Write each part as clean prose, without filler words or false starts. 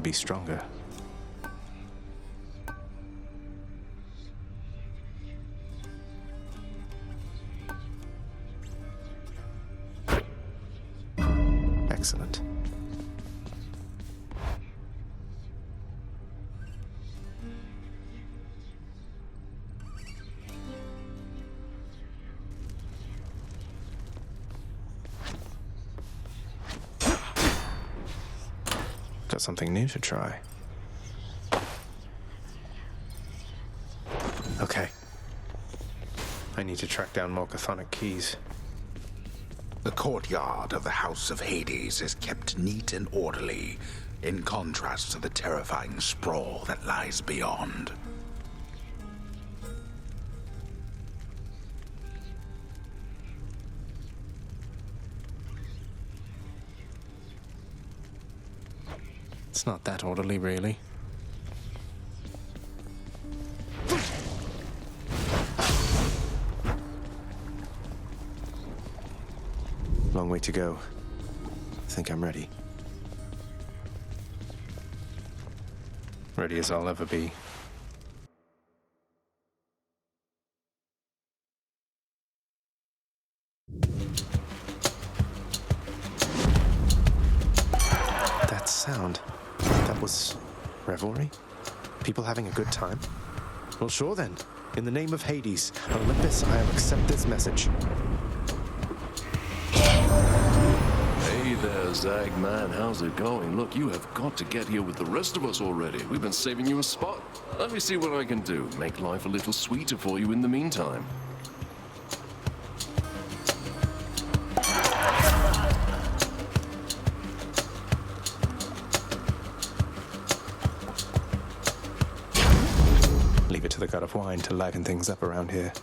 can be stronger. Excellent. Got something new to try. Okay. I need to track down more chthonic keys. The courtyard of the House of Hades is kept neat and orderly, in contrast to the terrifying sprawl that lies beyond. It's not that orderly, really. Long way to go. I think I'm ready. Ready as I'll ever be. That sound. That was revelry? People having a good time? Well, sure then. In the name of Hades, Olympus, I'll accept this message. Hey there, Zagman. How's it going? Look, you have got to get here with the rest of us already. We've been saving you a spot. Let me see what I can do. Make life a little sweeter for you in the meantime. Leave it to the god of wine to liven things up around here.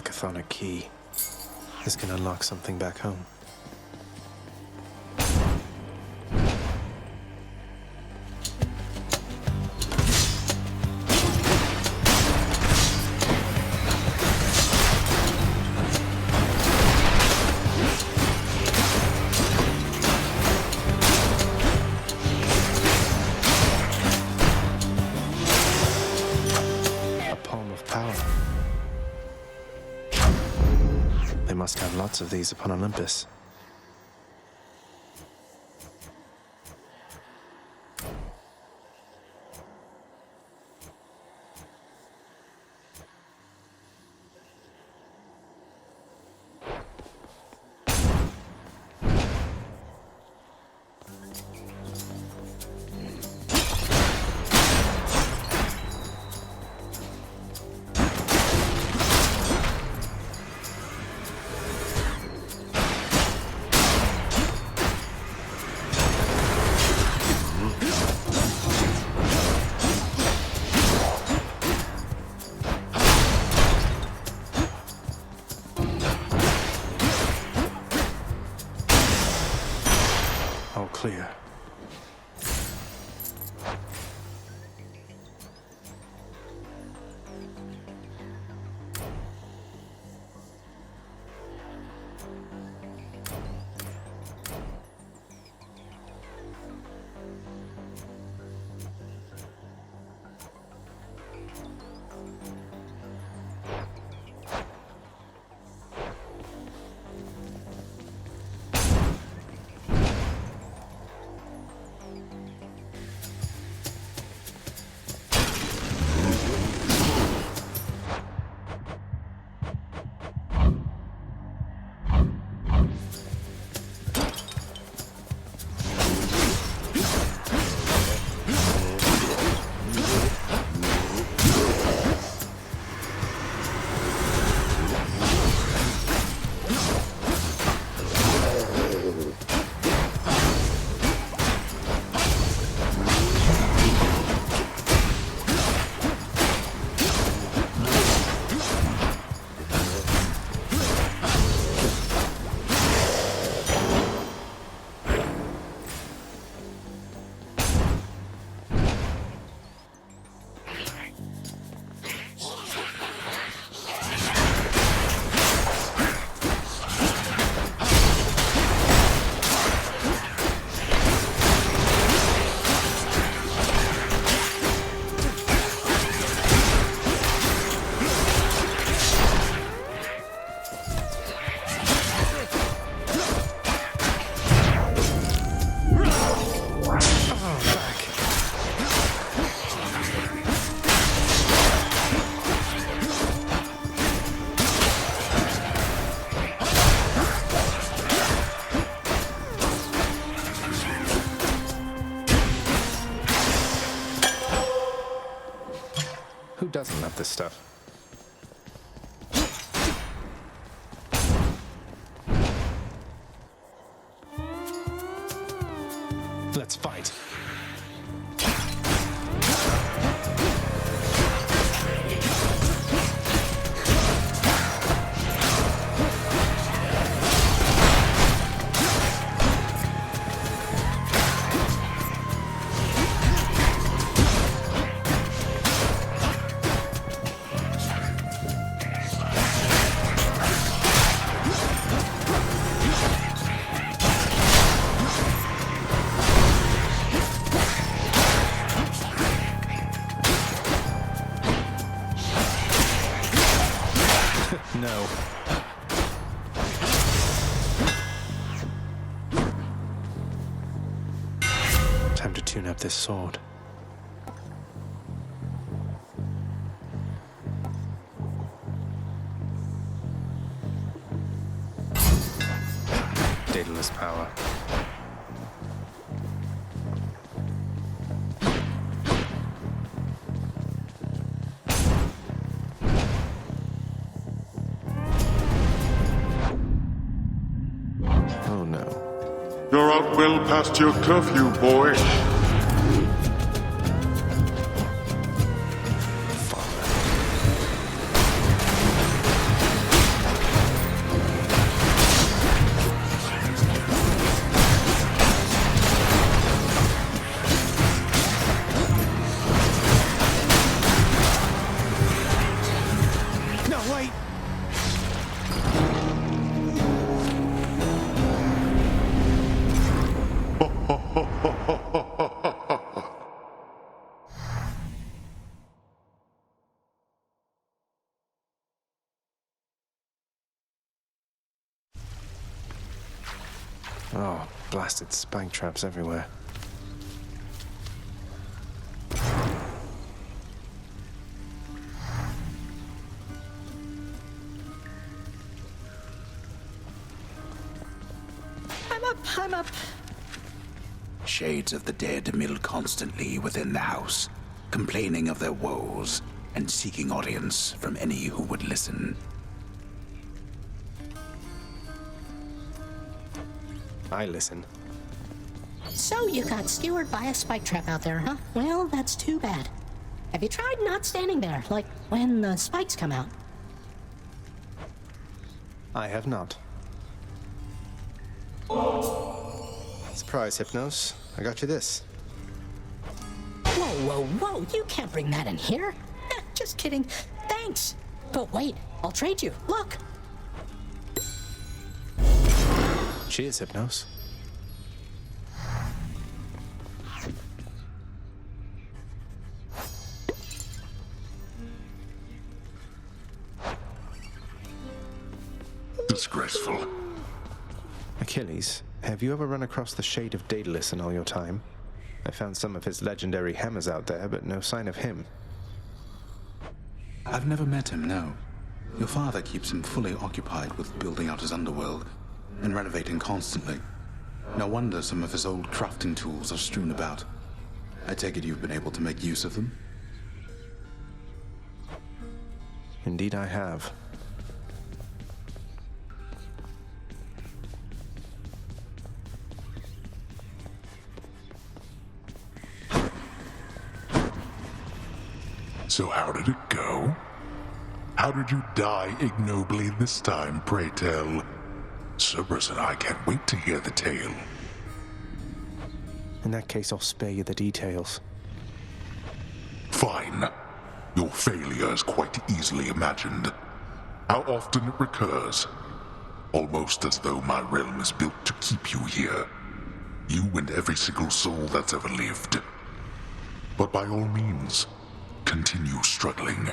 Chthonic key. This can unlock something back home. A palm of power. They must have lots of these upon Olympus. All clear. doesn't love this stuff? Let's fight. No. Time to tune up this sword. Daedalus power. Oh no. You're out well past your curfew, boy. No, wait! Oh, blasted spike traps everywhere. I'm up. Shades of the dead mill constantly within the house, complaining of their woes and seeking audience from any who would listen. I listen. So you got skewered by a spike trap out there, huh? Well, that's too bad. Have you tried not standing there, like when the spikes come out? I have not. Surprise, Hypnos. I got you this. Whoa. You can't bring that in here. Just kidding. Thanks. But wait, I'll trade you. Look. Cheers, Hypnos. Disgraceful. Achilles, have you ever run across the Shade of Daedalus in all your time? I found some of his legendary hammers out there, but no sign of him. I've never met him, no. Your father keeps him fully occupied with building out his underworld and renovating constantly. No wonder some of his old crafting tools are strewn about. I take it you've been able to make use of them? Indeed I have. So how did it go? How did you die ignobly this time, pray tell? Cerberus and I can't wait to hear the tale. In that case, I'll spare you the details. Fine. Your failure is quite easily imagined. How often it recurs. Almost as though my realm is built to keep you here. You and every single soul that's ever lived. But by all means, continue struggling.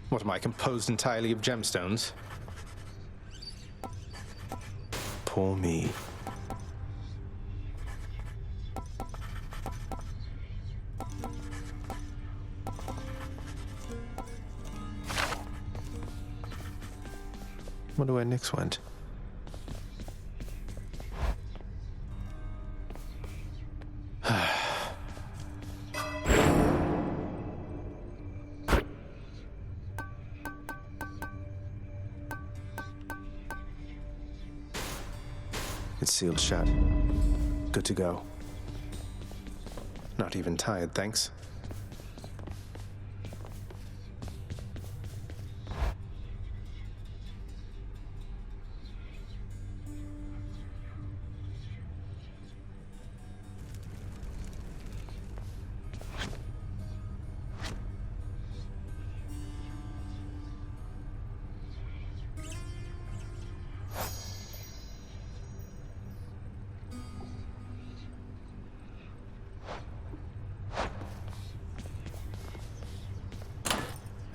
What am I, composed entirely of gemstones? Poor me. Wonder where Nyx went. It's sealed shut. Good to go. Not even tired, thanks.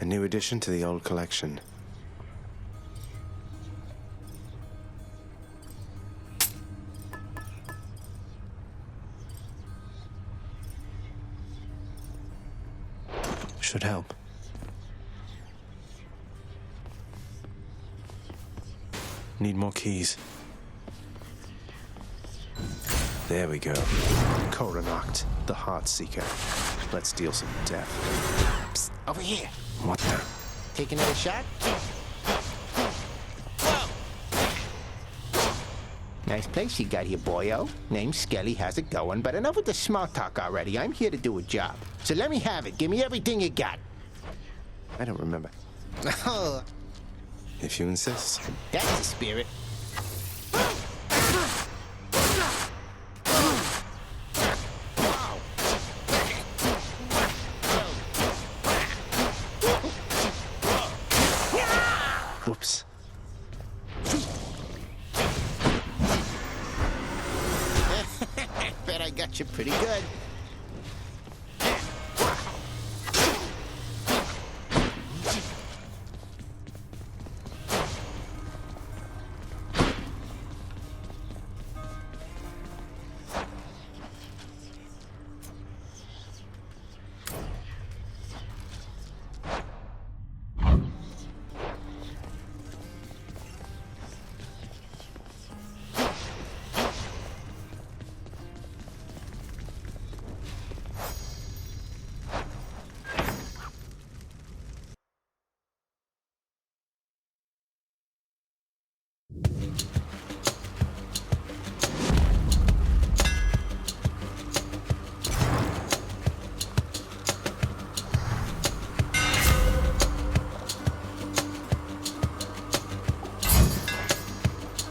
A new addition to the old collection. Should help. Need more keys. There we go. Koronach, the Heartseeker. Let's deal some death. Psst, over here. What the? Take another shot? Nice place you got here, boyo. Name's Skelly, how's it going? But enough with the small talk already. I'm here to do a job. So let me have it. Give me everything you got. I don't remember. Oh, If you insist. that's the spirit. Whoops. Bet I got you pretty good.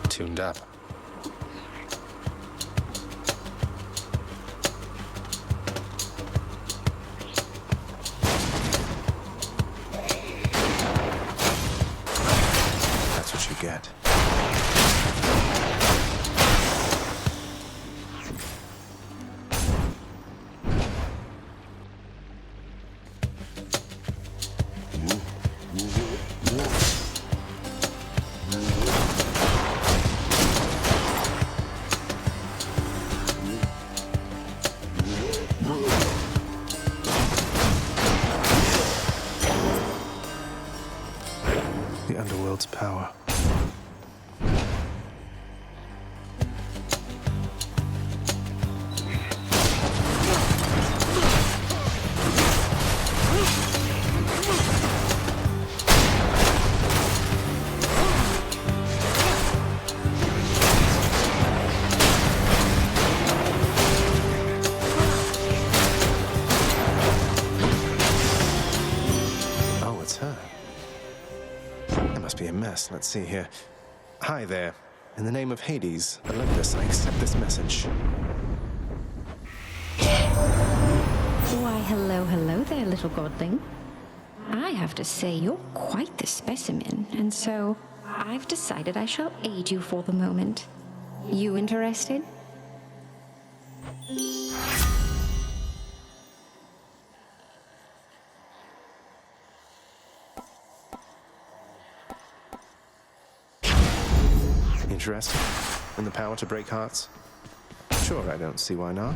Tuned up. That's what you get. The underworld's power. Oh, it's her. There must be a mess. Let's see here. Hi there. In the name of Hades, Olympus, I accept this message. Why, hello there, little godling. I have to say, you're quite the specimen, and so I've decided I shall aid you for the moment. You interested? Interested? In the power to break hearts? Sure, I don't see why not.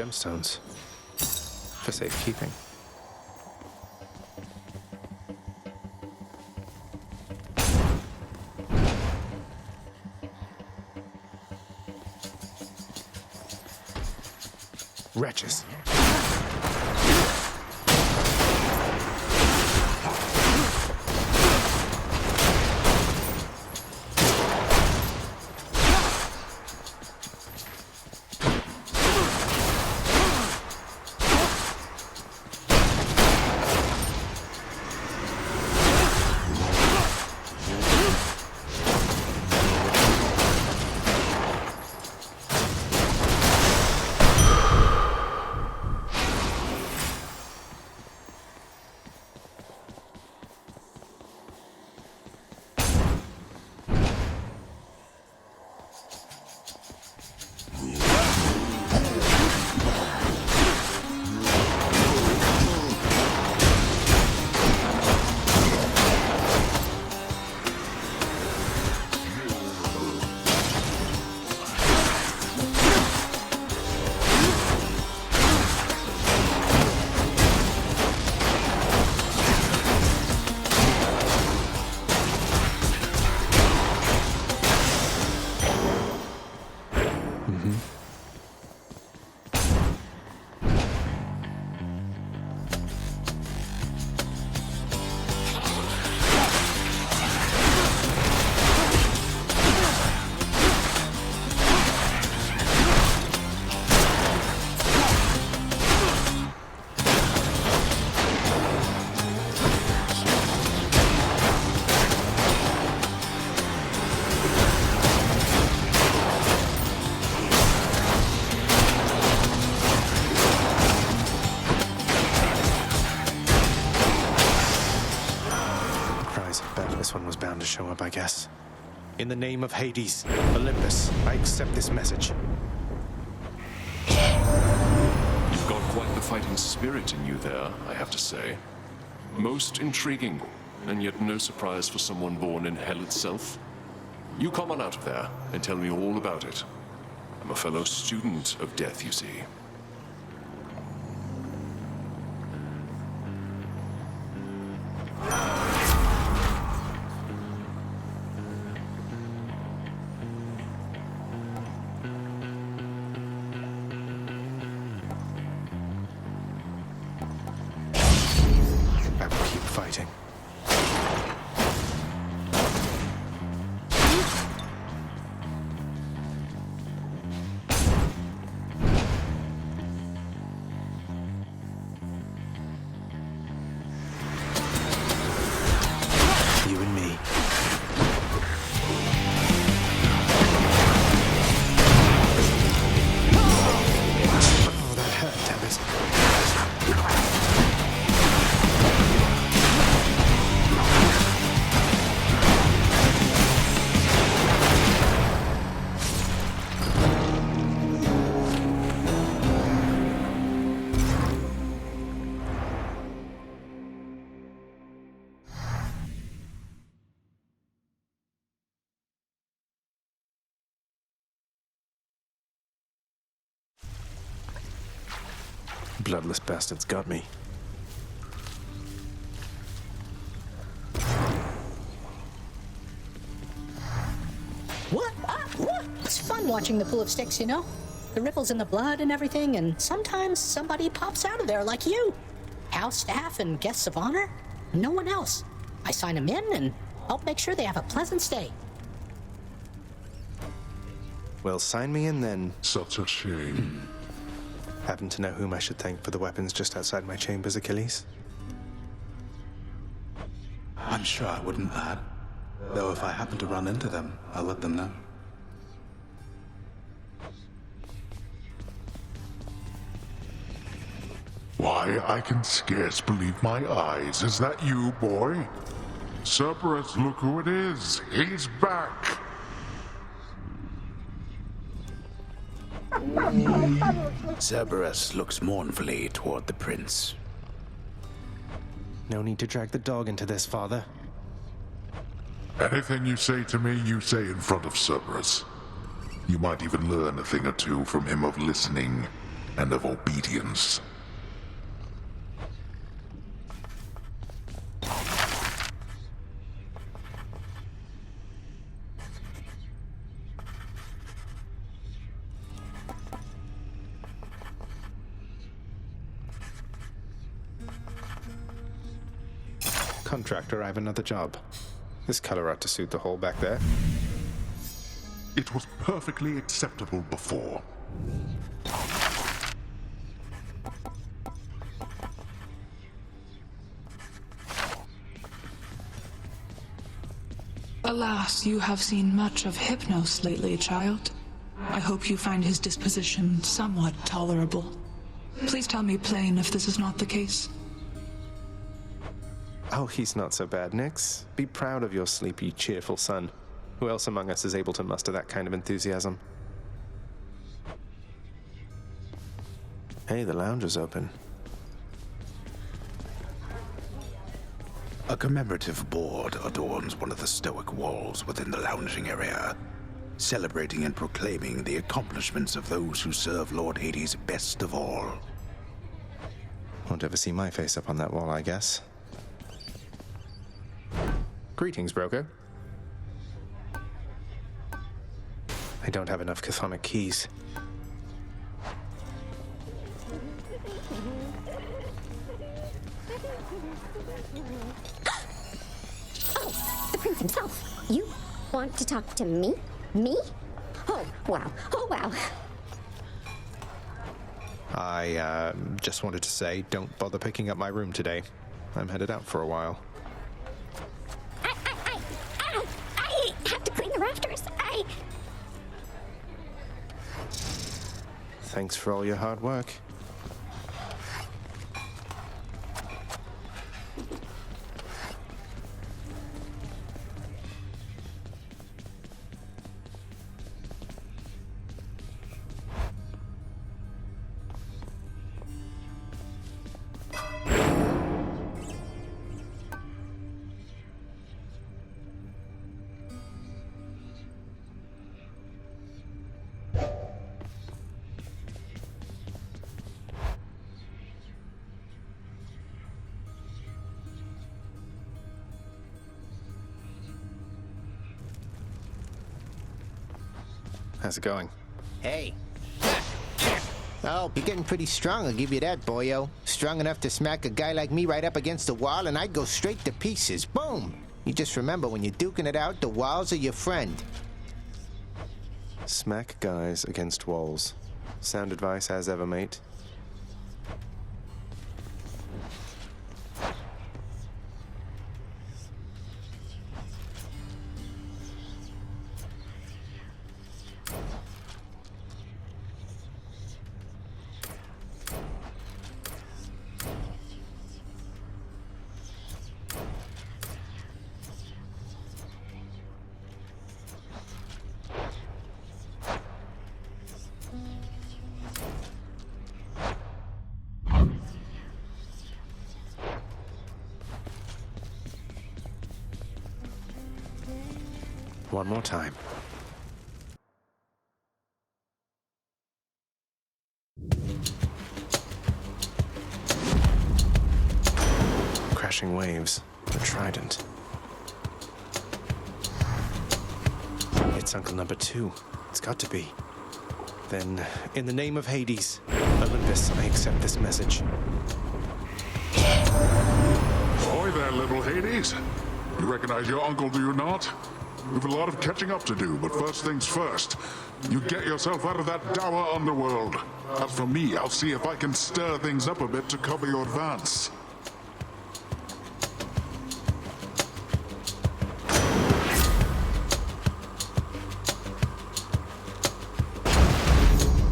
gemstones. For safekeeping. Wretches. This one was bound to show up, I guess. In the name of Hades, Olympus, I accept this message. You've got quite the fighting spirit in you there, I have to say. Most intriguing, and yet no surprise for someone born in hell itself. You come on out of there and tell me all about it. I'm a fellow student of death, you see. I will keep fighting. You and me. Oh, that hurt, Tempest. Bloodless bastards got me. What? What? It's fun watching the pool of sticks, you know? The ripples in the blood and everything, and sometimes somebody pops out of there like you. House staff and guests of honor. No one else. I sign them in and help make sure they have a pleasant stay. Well, sign me in then. Such a shame. Happen to know whom I should thank for the weapons just outside my chambers, Achilles? I'm sure I wouldn't, lad. Though if I happen to run into them, I'll let them know. Why, I can scarce believe my eyes. Is that you, boy? Cerberus, look who it is. He's back. Cerberus looks mournfully toward the prince. No need to drag the dog into this, father. Anything you say to me, you say in front of Cerberus. You might even learn a thing or two from him of listening. and of obedience. Contractor, I have another job. This color ought to suit the hole back there. It was perfectly acceptable before. Alas, you have seen much of Hypnos lately, child. I hope you find his disposition somewhat tolerable. Please tell me plain if this is not the case. Oh, he's not so bad, Nix. Be proud of your sleepy, cheerful son. Who else among us is able to muster that kind of enthusiasm? Hey, the lounge is open. A commemorative board adorns one of the stoic walls within the lounging area, celebrating and proclaiming the accomplishments of those who serve Lord Hades best of all. Won't ever see my face up on that wall, I guess. Greetings, broker. I don't have enough chthonic keys. Oh, the prince himself. You want to talk to me? Me? Oh, wow. Oh, wow. I just wanted to say, don't bother picking up my room today. I'm headed out for a while. I have to clean the rafters. Thanks for all your hard work. How's it going? Hey. Oh, you're getting pretty strong, I'll give you that, boyo. Strong enough to smack a guy like me right up against the wall and I'd go straight to pieces. Boom! You just remember, when you're duking it out, the walls are your friend. Smack guys against walls. Sound advice as ever, mate. One more time. Crashing waves. A trident. It's Uncle Number 2. It's got to be. Then, in the name of Hades, Olympus, I accept this message. Ahoy there, little Hades. You recognize your uncle, do you not? We've a lot of catching up to do, but first things first. You get yourself out of that dour underworld. As for me, I'll see if I can stir things up a bit to cover your advance.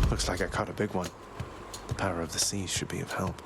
Looks like I caught a big one. The power of the sea should be of help.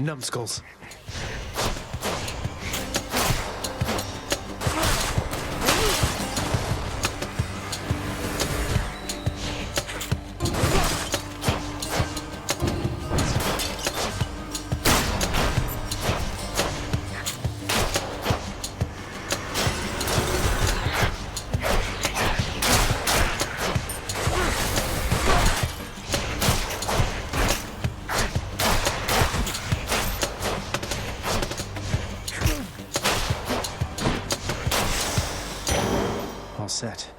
Numbskulls. All set.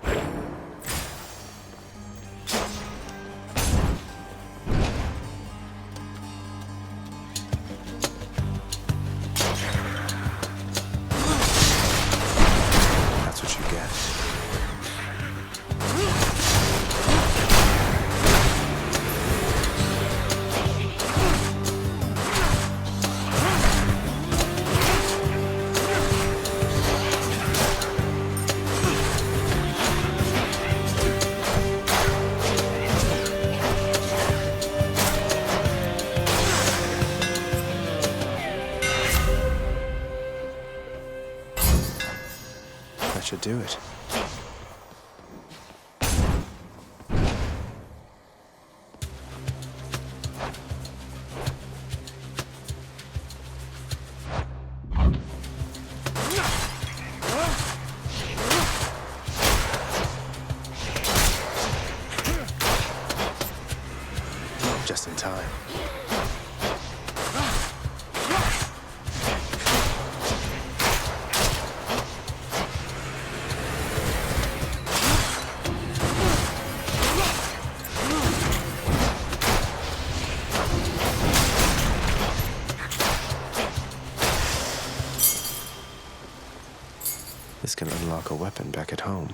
That's what you get. That should do it. Just in time. This can unlock a weapon back at home.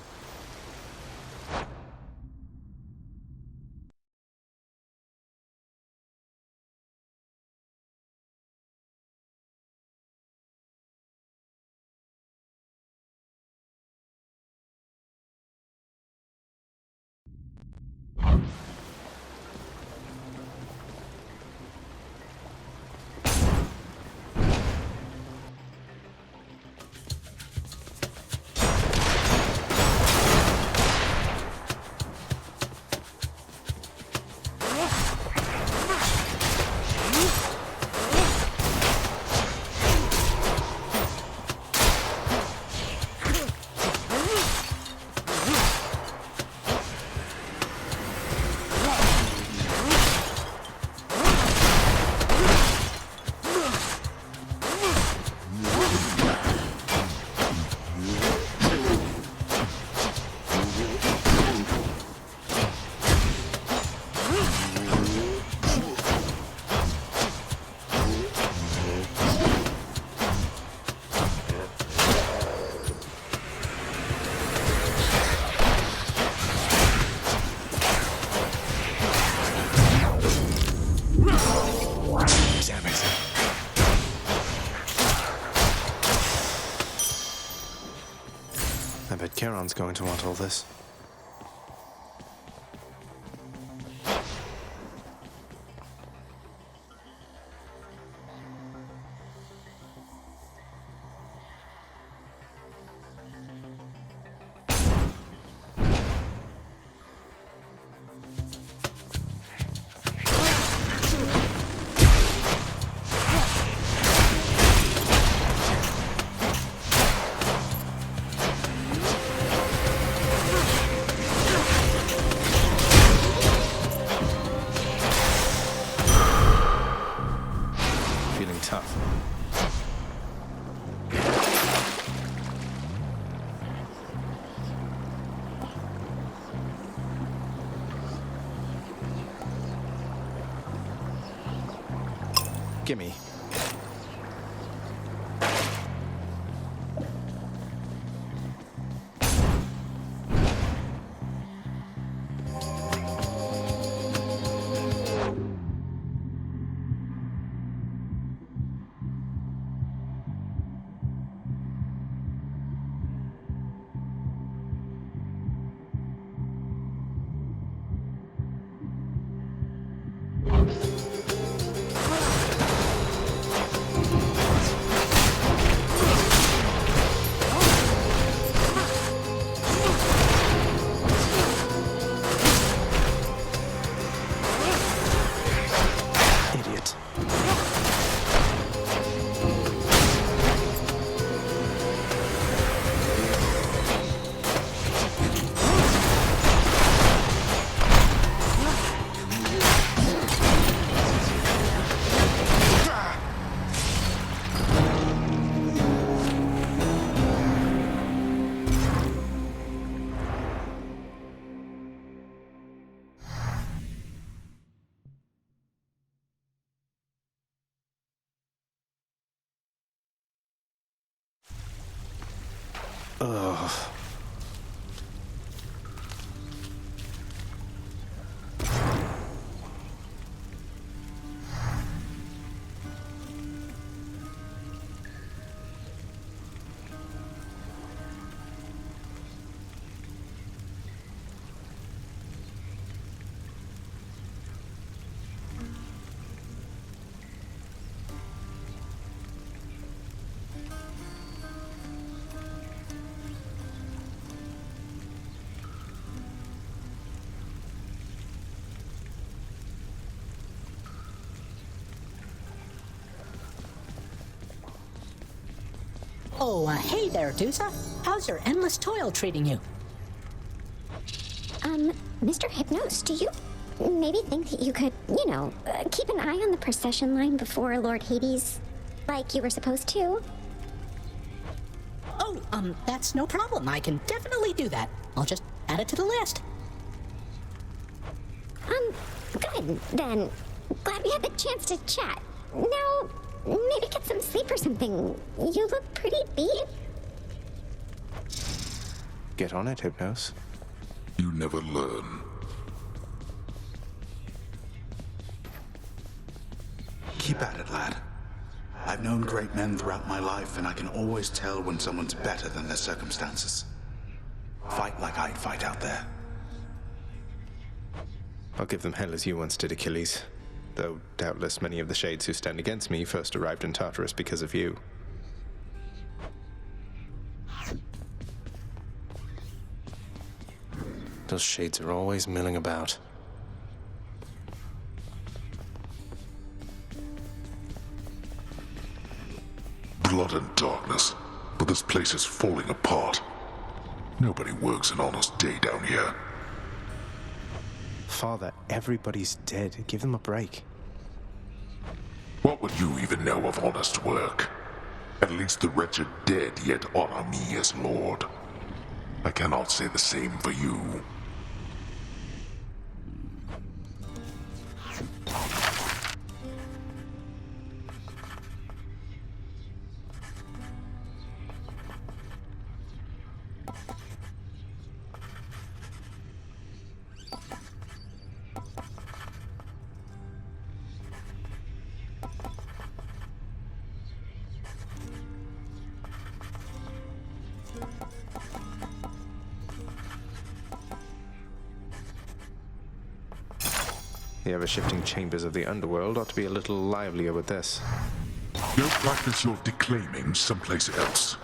I bet Charon's going to want all this. Feeling tough. Gimme. Ugh. Oh, hey there, Dusa. How's your endless toil treating you? Mr. Hypnos, do you maybe think that you could, keep an eye on the procession line before Lord Hades, like you were supposed to? Oh, that's no problem. I can definitely do that. I'll just add it to the list. Good, then. Glad we had the chance to chat. Now, maybe get some sleep or something. You look pretty beat. Get on it, Hypnos. You never learn. Keep at it, lad. I've known great men throughout my life, and I can always tell when someone's better than their circumstances. Fight like I'd fight out there. I'll give them hell as you once did, Achilles. Though doubtless many of the shades who stand against me first arrived in Tartarus because of you. Those shades are always milling about. Blood and darkness, but this place is falling apart. Nobody works an honest day down here. Father, everybody's dead. Give them a break. What would you even know of honest work? At least the wretched dead yet honor me as Lord. I cannot say the same for you. The ever-shifting chambers of the underworld ought to be a little livelier with this. Go practice your declaiming someplace else.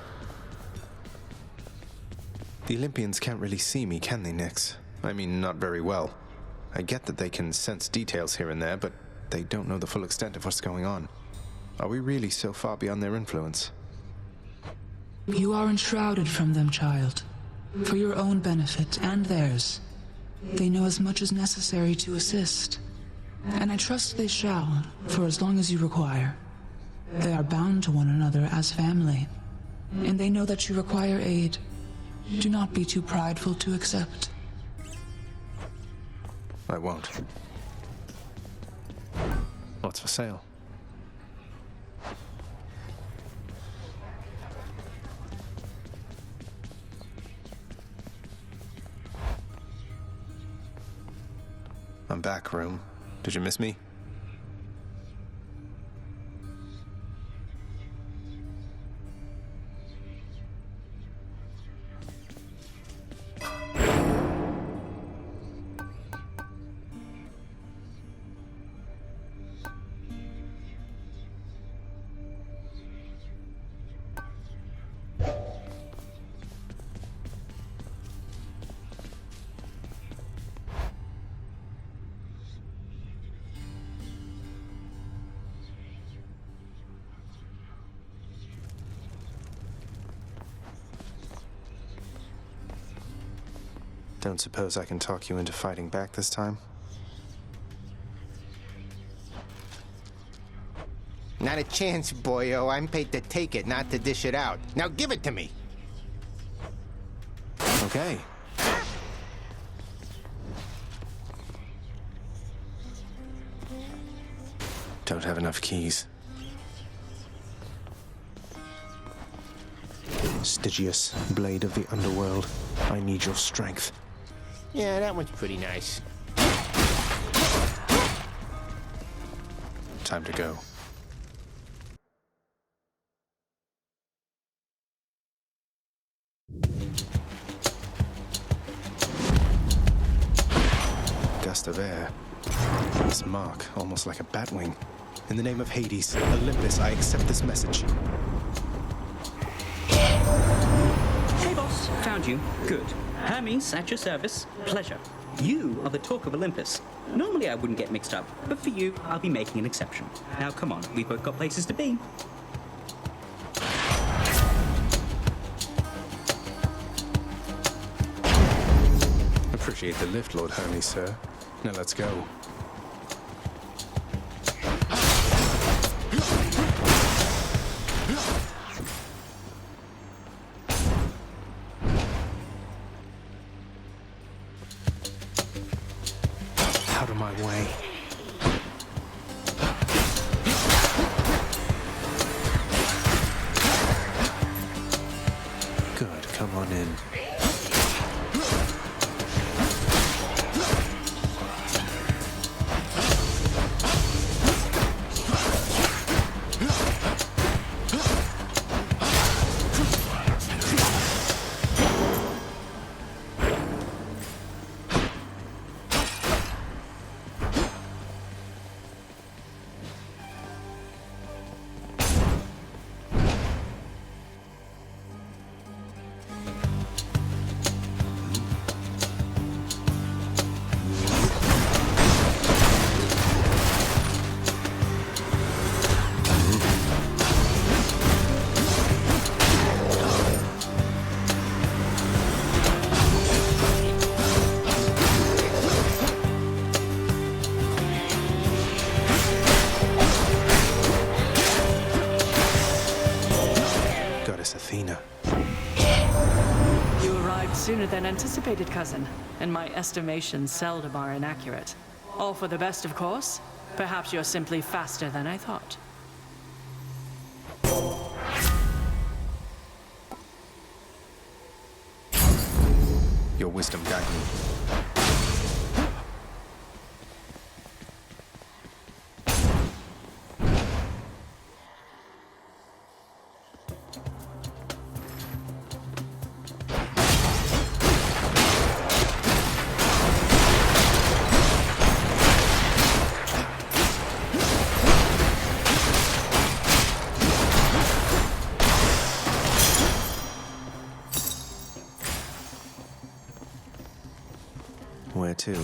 The Olympians can't really see me, can they, Nyx? I mean, not very well. I get that they can sense details here and there, but they don't know the full extent of what's going on. Are we really so far beyond their influence? You are enshrouded from them, child. For your own benefit and theirs. They know as much as necessary to assist. And I trust they shall, for as long as you require. They are bound to one another as family. And they know that you require aid. Do not be too prideful to accept. I won't. What's for sale? I'm back, room. Did you miss me? Don't suppose I can talk you into fighting back this time? Not a chance, boyo. I'm paid to take it, not to dish it out. Now give it to me. Okay. Don't have enough keys. Stygius, blade of the underworld, I need your strength. Yeah, that one's pretty nice. Time to go. Gust of air. This mark, almost like a batwing. In the name of Hades, Olympus, I accept this message. Hey, boss. Found you. Good. Hermes, at your service. Pleasure. You are the talk of Olympus. Normally I wouldn't get mixed up, but for you, I'll be making an exception. Now, come on. We've both got places to be. Appreciate the lift, Lord Hermes, sir. Now let's go. Out of my way. Good, come on in. Athena. You arrived sooner than anticipated, cousin, and my estimations seldom are inaccurate. All for the best, of course. Perhaps you're simply faster than I thought. Your wisdom guide me. Where to?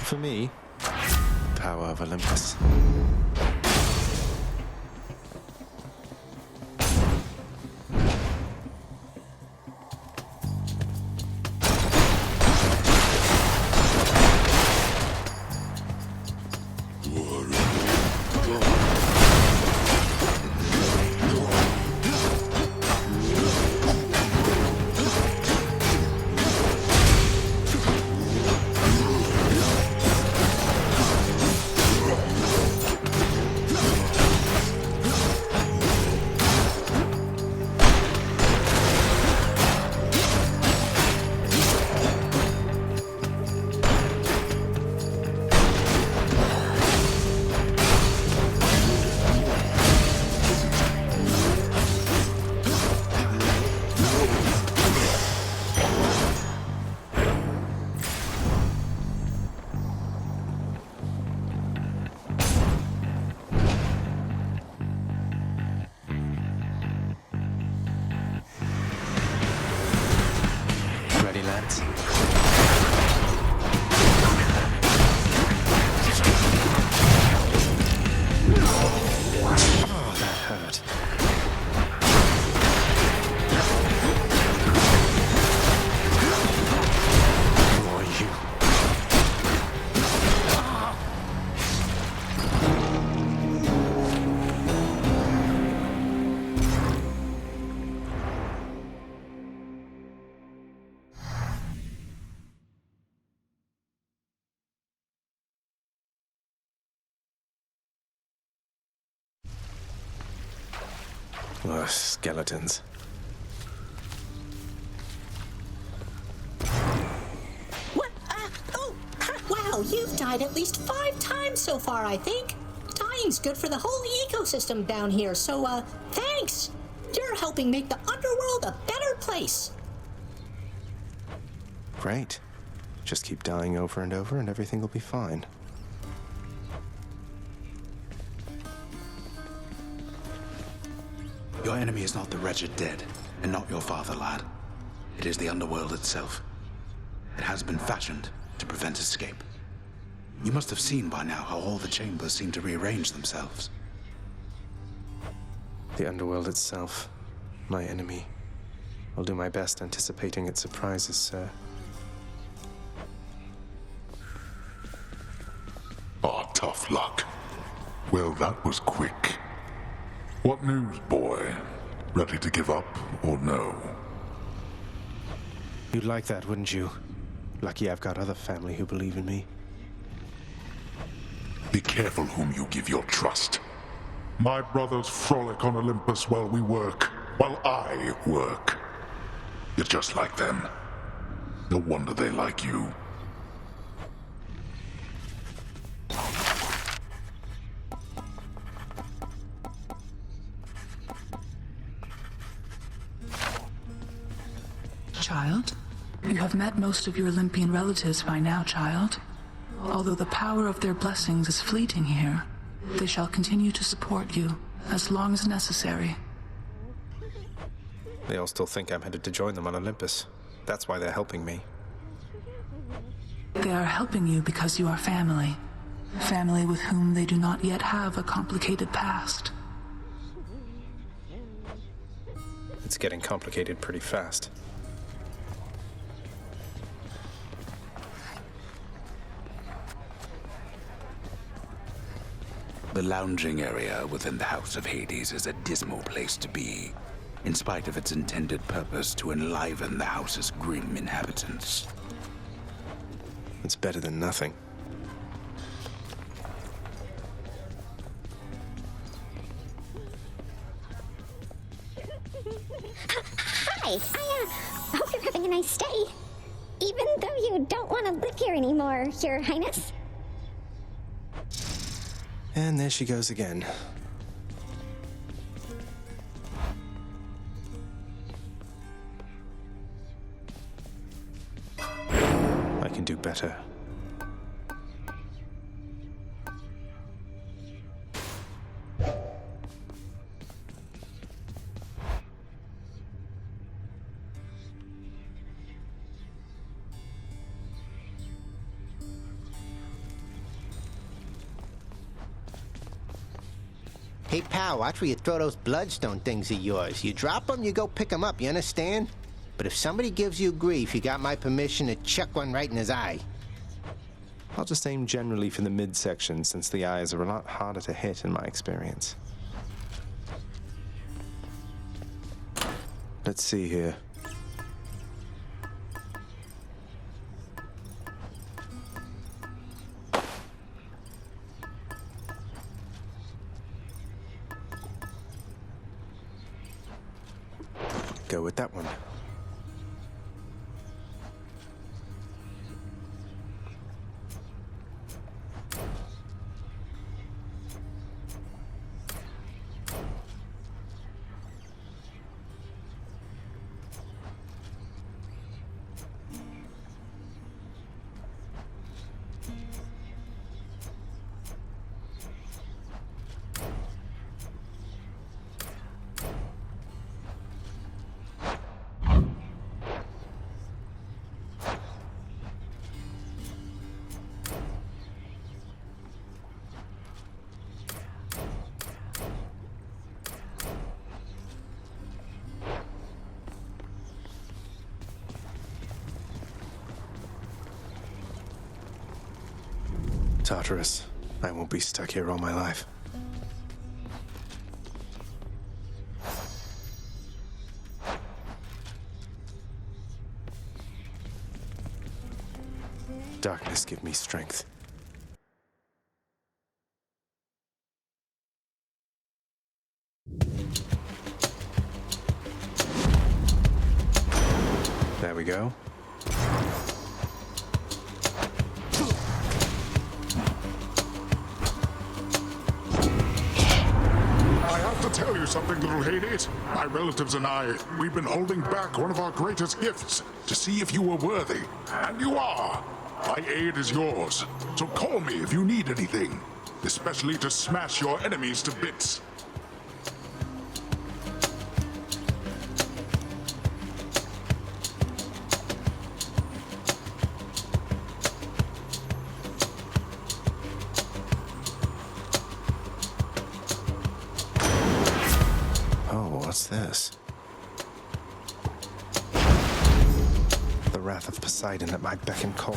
For me, power of Olympus. Ugh, skeletons. What? Wow, you've died at least 5 times so far, I think. Dying's good for the whole ecosystem down here, so, thanks. You're helping make the underworld a better place. Great. Just keep dying over and over and everything will be fine. Your enemy is not the wretched dead, and not your father, lad. It is the underworld itself. It has been fashioned to prevent escape. You must have seen by now how all the chambers seem to rearrange themselves. The underworld itself, my enemy. I'll do my best anticipating its surprises, sir. Ah, tough luck. Well, that was quick. What news, boy? Ready to give up or no? You'd like that, wouldn't you? Lucky I've got other family who believe in me. Be careful whom you give your trust. My brothers frolic on Olympus while we work, while I work. You're just like them. No wonder they like you. Child, you have met most of your Olympian relatives by now, child. Although the power of their blessings is fleeting here, they shall continue to support you as long as necessary. They all still think I'm headed to join them on Olympus. That's why they're helping me. They are helping you because you are family. Family with whom they do not yet have a complicated past. It's getting complicated pretty fast. The lounging area within the House of Hades is a dismal place to be, in spite of its intended purpose to enliven the house's grim inhabitants. It's better than nothing. Hi, I hope you're having a nice day. Even though you don't want to live here anymore, Your Highness. And there she goes again. I can do better. Hey, pal, watch where you throw those bloodstone things of yours. You drop them, you go pick them up, you understand? But if somebody gives you grief, you got my permission to chuck one right in his eye. I'll just aim generally for the midsection, since the eyes are a lot harder to hit in my experience. Let's see here. Go with that one. Tartarus, I won't be stuck here all my life. Darkness, give me strength. we go. I have to tell you something, little Hades. My relatives and I, we've been holding back one of our greatest gifts to see if you were worthy. And you are. My aid is yours. So call me if you need anything, especially to smash your enemies to bits. What's this? The wrath of Poseidon at my beck and call.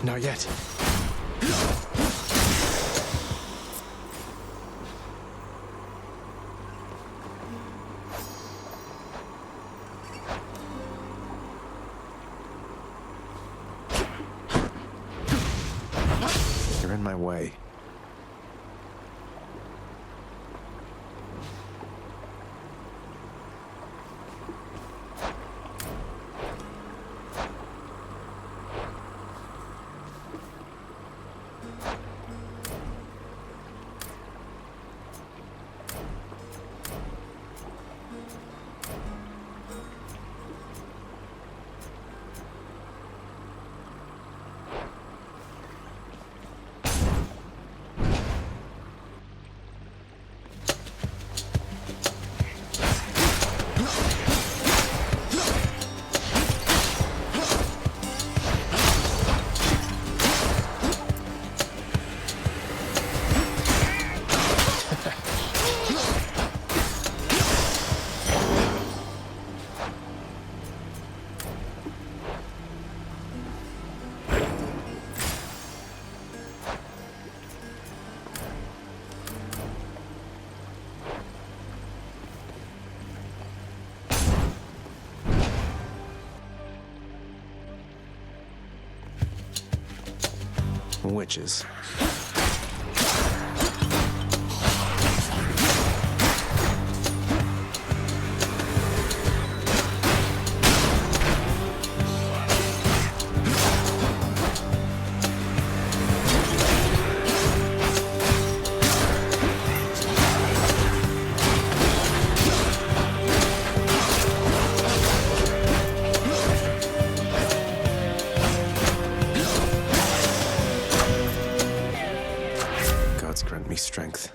Not yet. You're in my way. Witches. Grant me strength.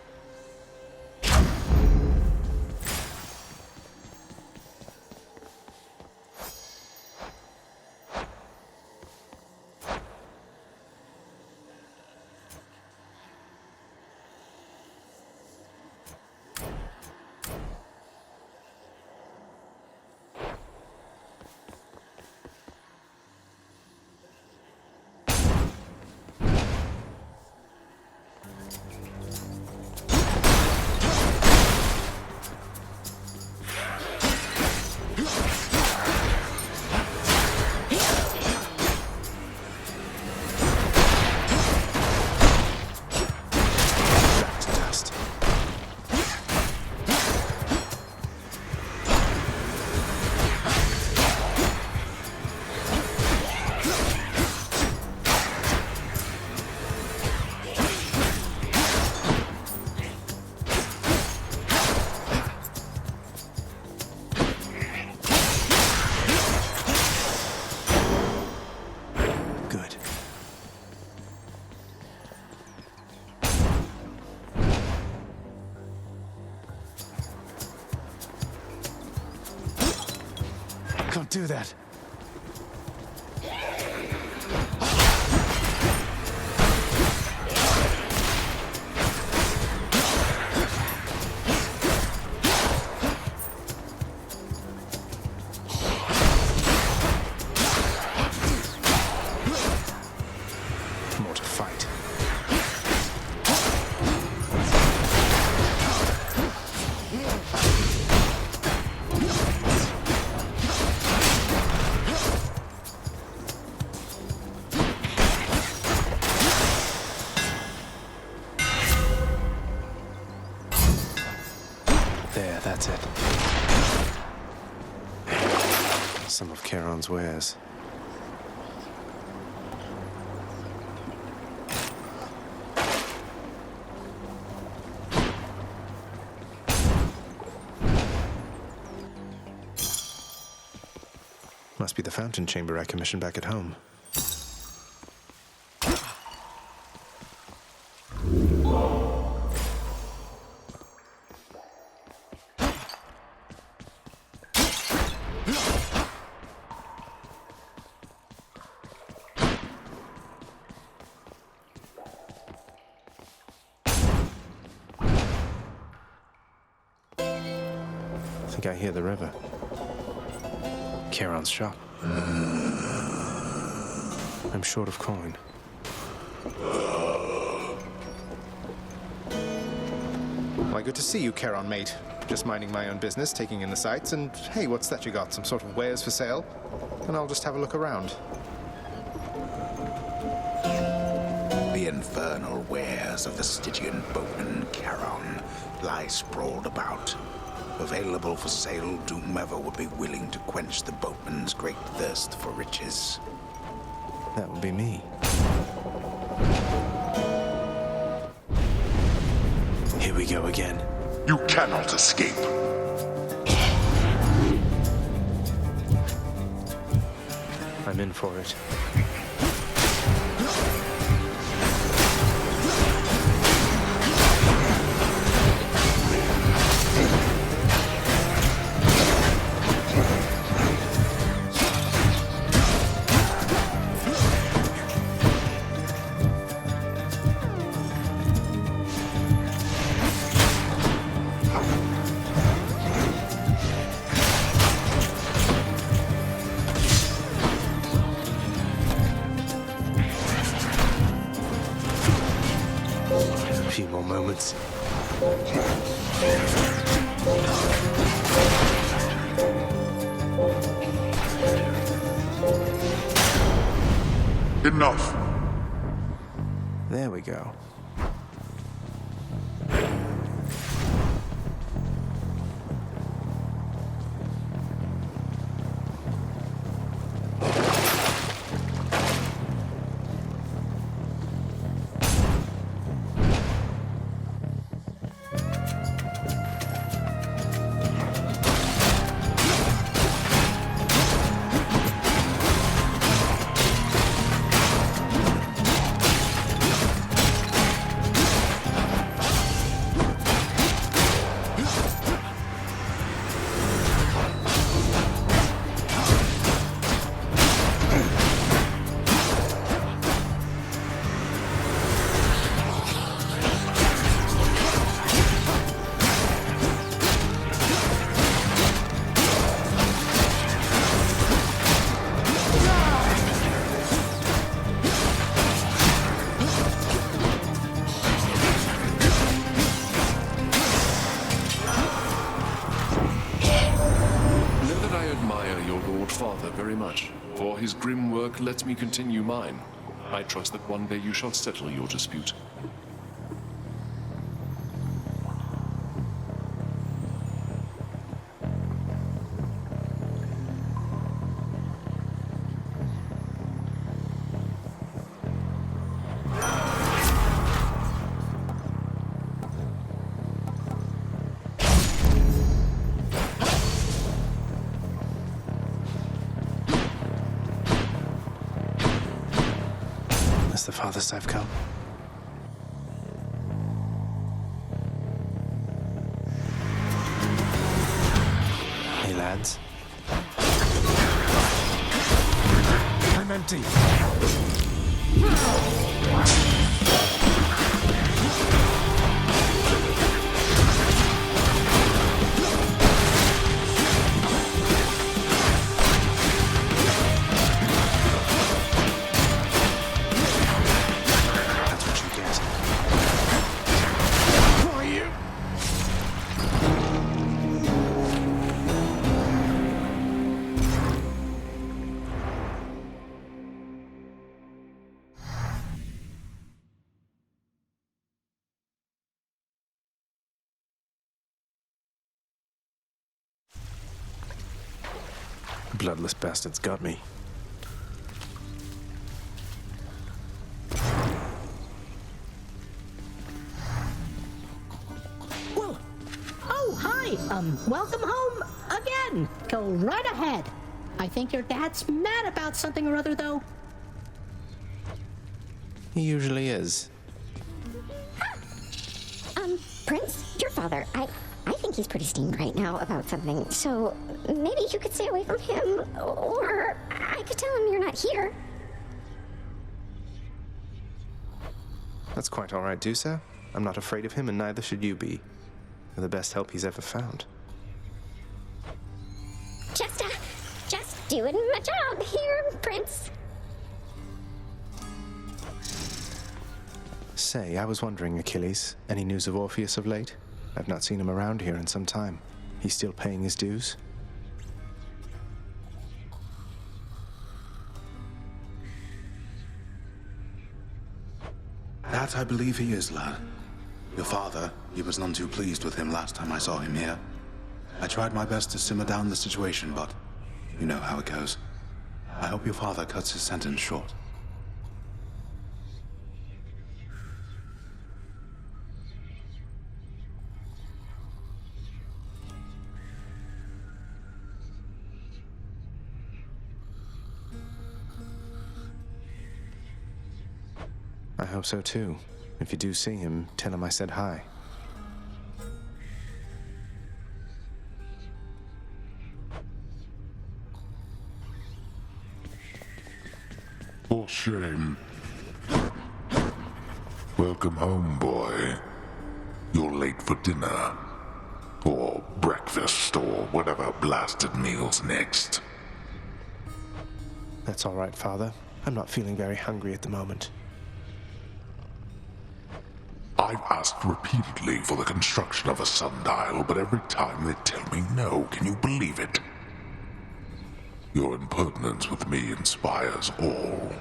Don't do that. More to fight. Some of Charon's wares. Must be the fountain chamber I commissioned back at home. I think I hear the river. Charon's shop. I'm short of coin. Why, good to see you, Charon, mate. Just minding my own business, taking in the sights, and hey, what's that you got? Some sort of wares for sale? And I'll just have a look around. The infernal wares of the Stygian boatman Charon lie sprawled about. Available for sale to whomever would be willing to quench the boatman's great thirst for riches. That would be me. Here we go again. You cannot escape. I'm in for it. A few more moments. Enough. There we go. Very much. For his grim work, let me continue mine. I trust that one day you shall settle your dispute. That's the farthest I've come. Hey, lads. I'm empty. bloodless bastards got me. Whoa! Oh, hi! Welcome home again! Go right ahead. I think your dad's mad about something or other, though. He usually is. Prince, your father, I think he's pretty steamed right now about something, so maybe you could stay away from him, or I could tell him you're not here. That's quite all right, Dusa. I'm not afraid of him, and neither should you be. You're the best help he's ever found. Just doing my job here, Prince. Say, I was wondering, Achilles, any news of Orpheus of late? I've not seen him around here in some time. He's still paying his dues? That I believe he is, lad. Your father, he was none too pleased with him last time I saw him here. I tried my best to simmer down the situation, but you know how it goes. I hope your father cuts his sentence short. I hope so too. If you do see him, tell him I said hi. For shame. Welcome home, boy. You're late for dinner. Or breakfast, or whatever blasted meal's next. That's all right, Father. I'm not feeling very hungry at the moment. I've asked repeatedly for the construction of a sundial, but every time they tell me no. Can you believe it? Your impertinence with me inspires all.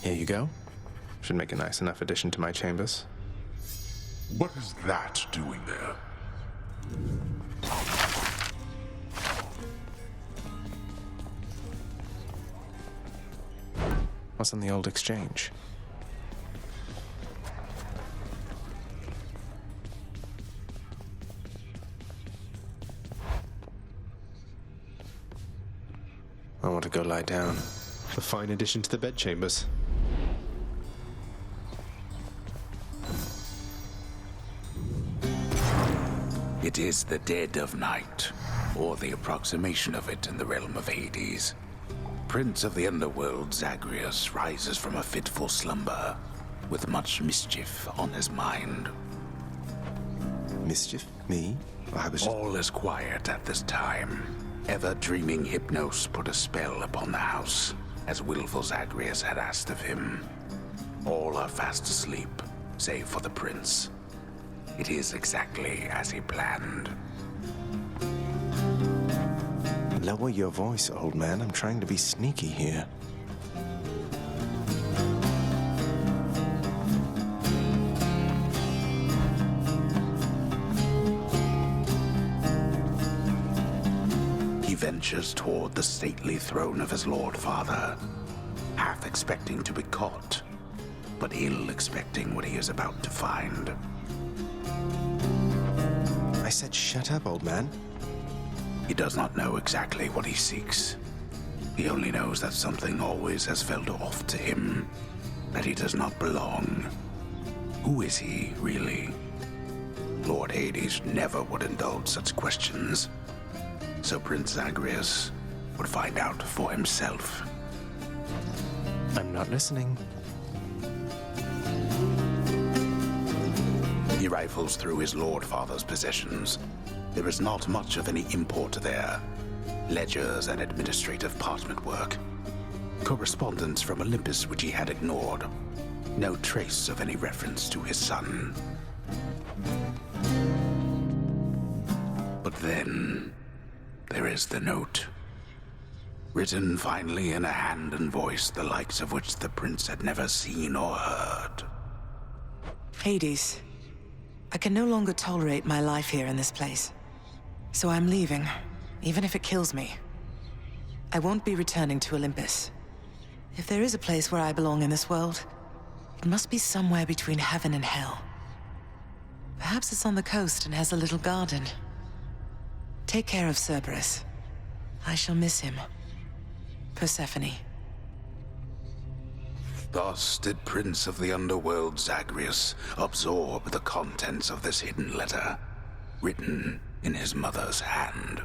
Here you go. Should make a nice enough addition to my chambers. What is that doing there? What's on the old exchange? I want to go lie down. A fine addition to the bedchambers. It is the dead of night, or the approximation of it in the realm of Hades. Prince of the underworld Zagreus rises from a fitful slumber, with much mischief on his mind. Mischief? Me? I was... All is quiet at this time. Ever-dreaming Hypnos put a spell upon the house, as willful Zagreus had asked of him. All are fast asleep, save for the prince. It is exactly as he planned. Lower your voice, old man. I'm trying to be sneaky here. He ventures toward the stately throne of his lord father, half expecting to be caught, but ill expecting what he is about to find. I said shut up, old man. He does not know exactly what he seeks. He only knows that something always has felt off to him, that he does not belong. Who is he, really? Lord Hades never would indulge such questions, so Prince Zagreus would find out for himself. I'm not listening. He rifles through his lord father's possessions. There is not much of any import there. Ledgers and administrative parchment work. Correspondence from Olympus which he had ignored. No trace of any reference to his son. But then, there is the note. Written finally in a hand and voice the likes of which the prince had never seen or heard. Hades, I can no longer tolerate my life here in this place. So I'm leaving, even if it kills me. I won't be returning to Olympus. If there is a place where I belong in this world, it must be somewhere between heaven and hell. Perhaps it's on the coast and has a little garden. Take care of Cerberus. I shall miss him. Persephone. Thus did Prince of the Underworld Zagreus absorb the contents of this hidden letter, written in his mother's hand.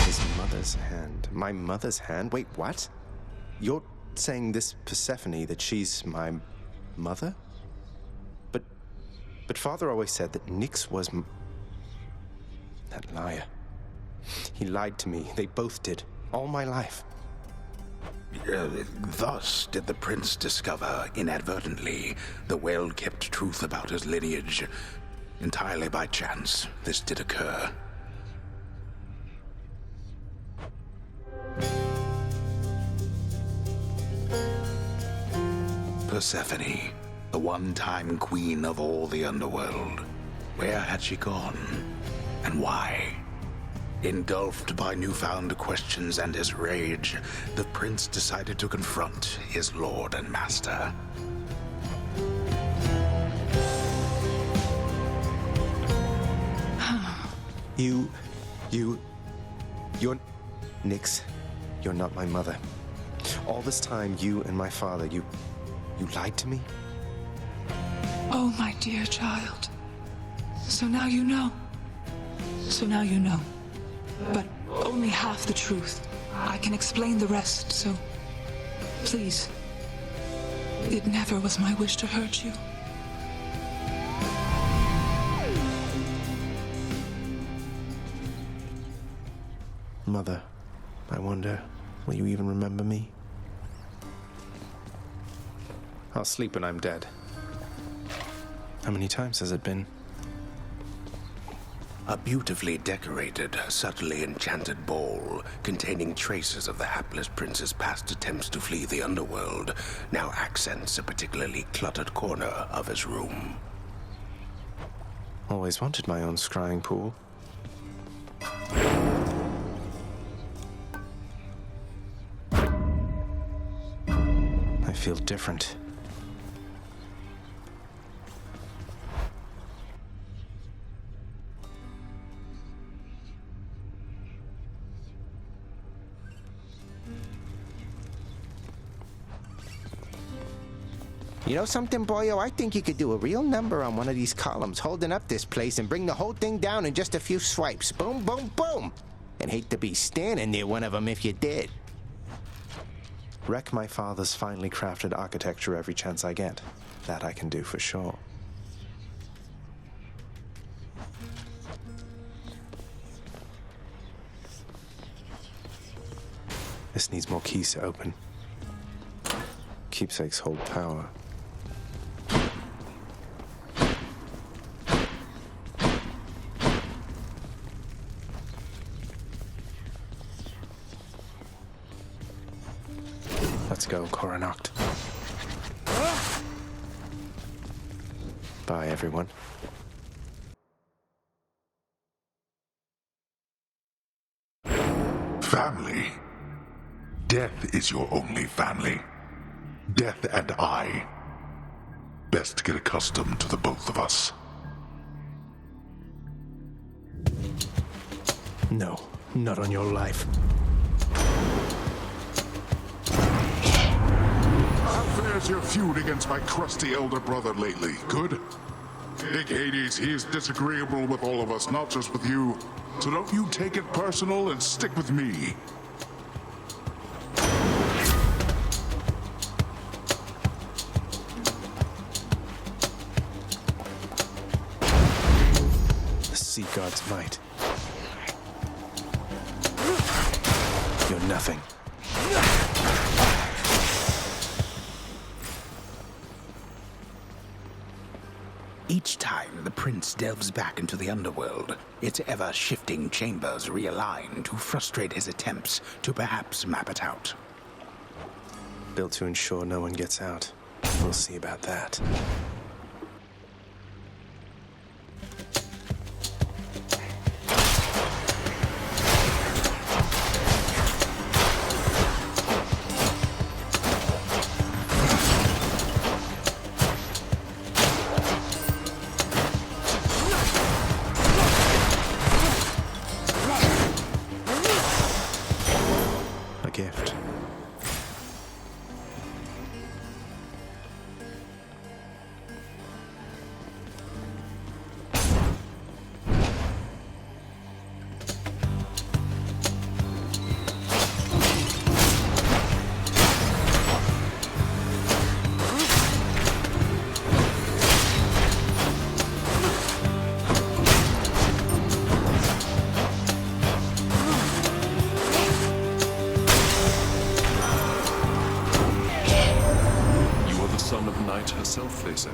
His mother's hand? My mother's hand? Wait, what? You're saying this Persephone, that she's my mother? But Father always said that Nyx was that liar. He lied to me. They both did. All my life. Thus did the prince discover, inadvertently, the well-kept truth about his lineage. Entirely by chance, this did occur. Persephone, the one-time queen of all the underworld. Where had she gone? And why? Engulfed by newfound questions and his rage, the prince decided to confront his lord and master. You're Nyx. You're not my mother. All this time, you and my father, you lied to me? Oh, my dear child. So now you know. So now you know. But only half the truth. I can explain the rest, so please. It never was my wish to hurt you. Mother, I wonder, will you even remember me? I'll sleep when I'm dead. How many times has it been? A beautifully decorated, subtly enchanted ball containing traces of the hapless prince's past attempts to flee the underworld now accents a particularly cluttered corner of his room. Always wanted my own scrying pool. I feel different. You know something, boyo? I think you could do a real number on one of these columns, holding up this place and bring the whole thing down in just a few swipes. Boom, boom, boom! And hate to be standing near one of them if you did. Wreck my father's finely crafted architecture every chance I get. That I can do for sure. This needs more keys to open. Keepsakes hold power. Let's go, Coronacht. Bye, everyone. Family. Death is your only family. Death and I. Best get accustomed to the both of us. No, not on your life. How fares your feud against my crusty elder brother lately? Good? Big Hades, he is disagreeable with all of us, not just with you. So don't you take it personal and stick with me. The sea god's might. You're nothing. Each Each time the prince delves back into the underworld, its ever-shifting chambers realign to frustrate his attempts to perhaps map it out. Built to ensure no one gets out. We'll see about that. A gift. Herself, they say.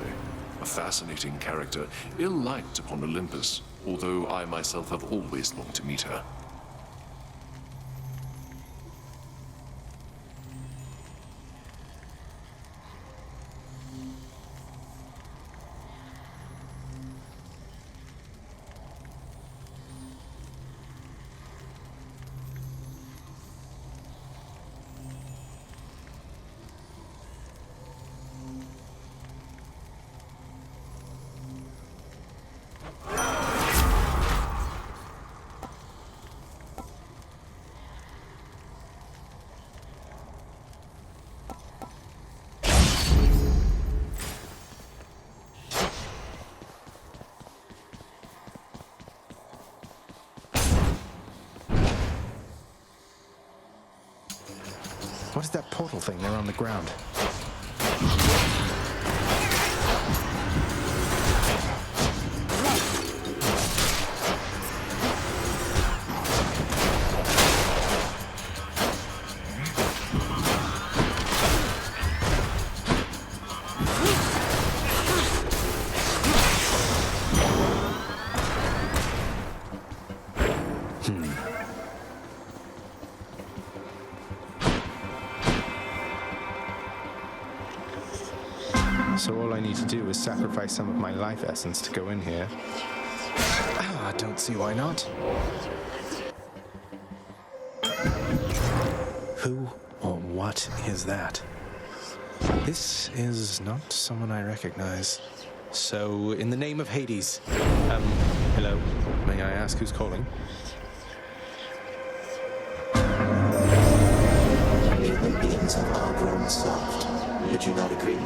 A fascinating character, ill-liked upon Olympus, although I myself have always longed to meet her. What is that portal thing there on the ground? So all I need to do is sacrifice some of my life essence to go in here. I don't see why not. Who or what is that? This is not someone I recognize. So, in the name of Hades, hello, may I ask who's calling? The Olympians have all grown soft. Would you not agree?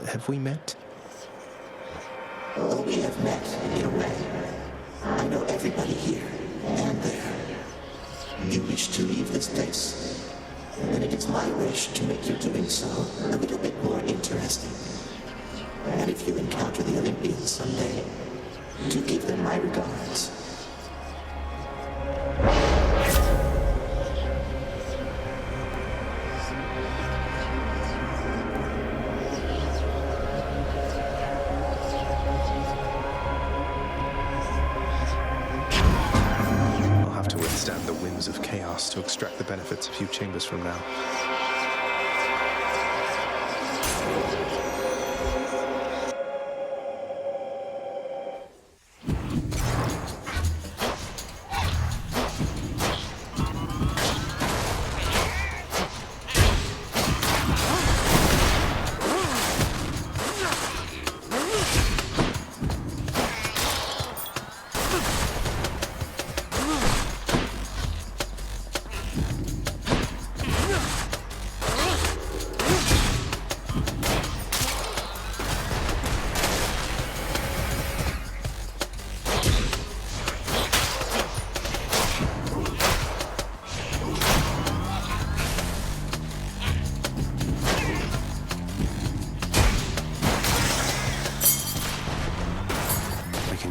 Have we met? Oh, we have met, in a way. I know everybody here and there. You wish to leave this place, and it is my wish to make your doing so a little bit more interesting. And if you encounter the Olympians someday, do give them my regards. Of chaos to extract the benefits a few chambers from now.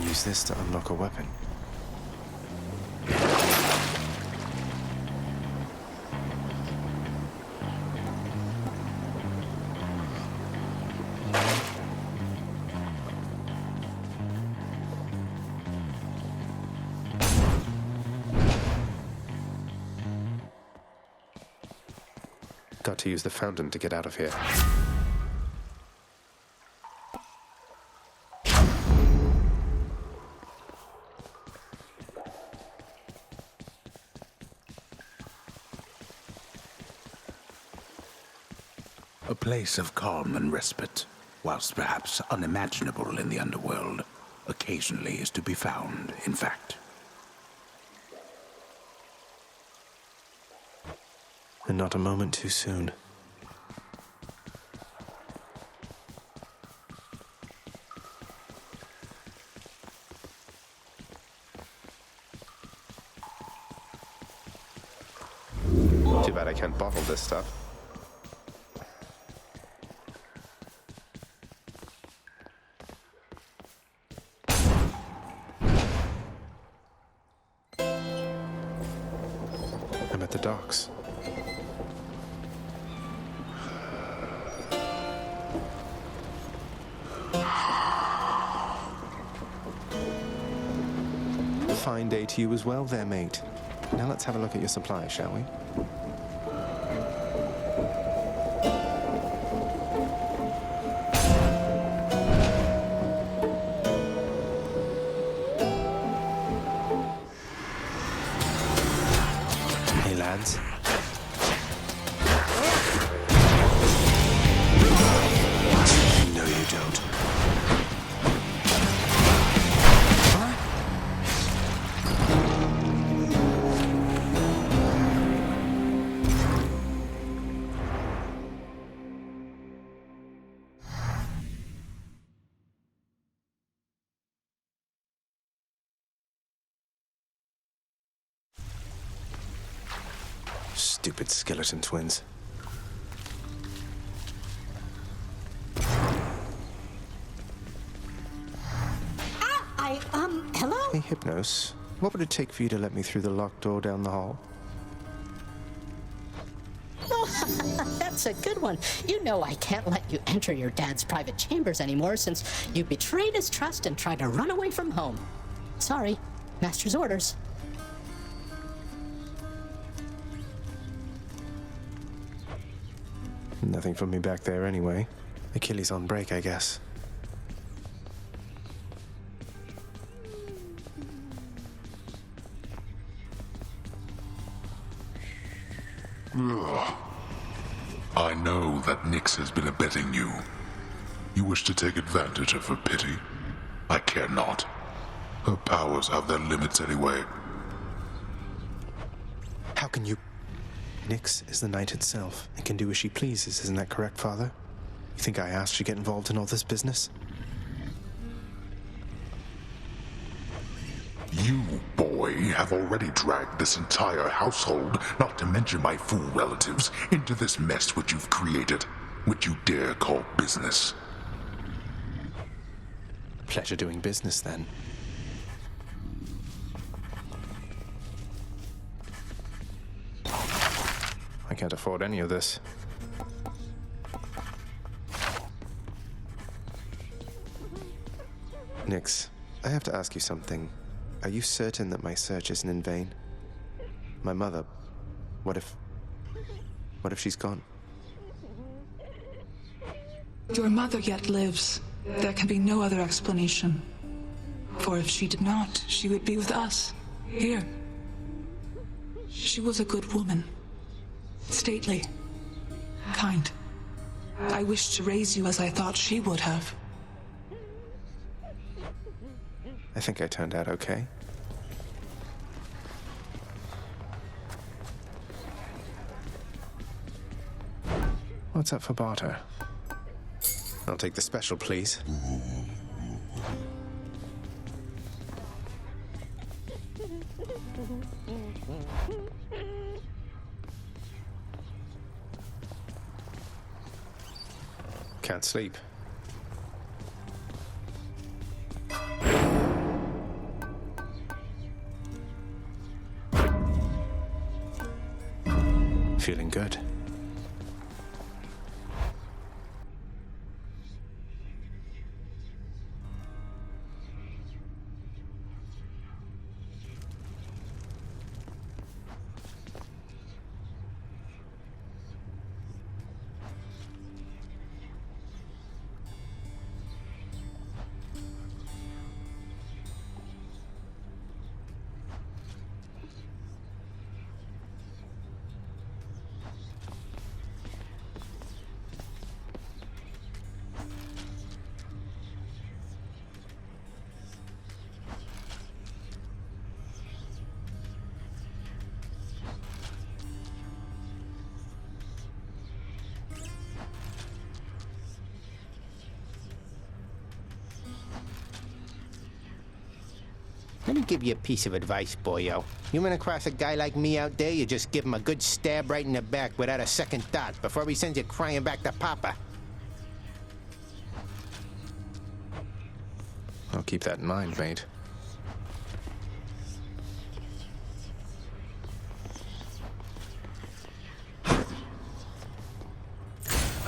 Use this to unlock a weapon. Got to use the fountain to get out of here. A place of calm and respite, whilst perhaps unimaginable in the underworld, occasionally is to be found, in fact. And not a moment too soon. Too bad I can't bottle this stuff. I'm at the docks. Fine day to you as well there, mate. Now let's have a look at your supply, shall we? Hey, lads. No, you don't. Stupid skeleton twins. Hello? Hey, Hypnos. What would it take for you to let me through the locked door down the hall? Oh, that's a good one. You know I can't let you enter your dad's private chambers anymore since you betrayed his trust and tried to run away from home. Sorry, master's orders. Nothing for me back there anyway. Achilles on break, I guess. I know that Nyx has been abetting you. You wish to take advantage of her pity? I care not. Her powers have their limits anyway. How can you... Nyx is the night itself and can do as she pleases, isn't that correct, Father? You think I asked you to get involved in all this business? You, boy, have already dragged this entire household, not to mention my fool relatives, into this mess which you've created, which you dare call business. Pleasure doing business, then. I can't afford any of this. Nyx, I have to ask you something. Are you certain that my search isn't in vain? My mother, what if she's gone? Your mother yet lives. There can be no other explanation. For if she did not, she would be with us, here. She was a good woman. Stately. Kind. I wished to raise you as I thought she would have. I think I turned out okay. What's up for barter? I'll take the special, please. Can't sleep. Feeling good. Let me give you a piece of advice, boyo. You run across a guy like me out there, you just give him a good stab right in the back without a second thought before he sends you crying back to Papa. I'll keep that in mind, mate.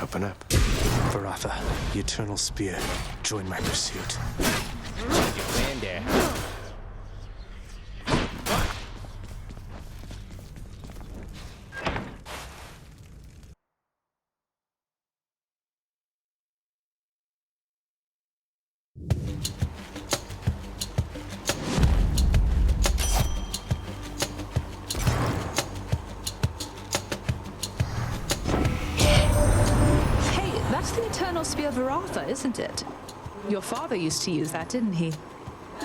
Open up. Varatha, the Eternal Spear. Join my pursuit. Commander. Spear Varatha, isn't it? Your father used to use that, didn't he?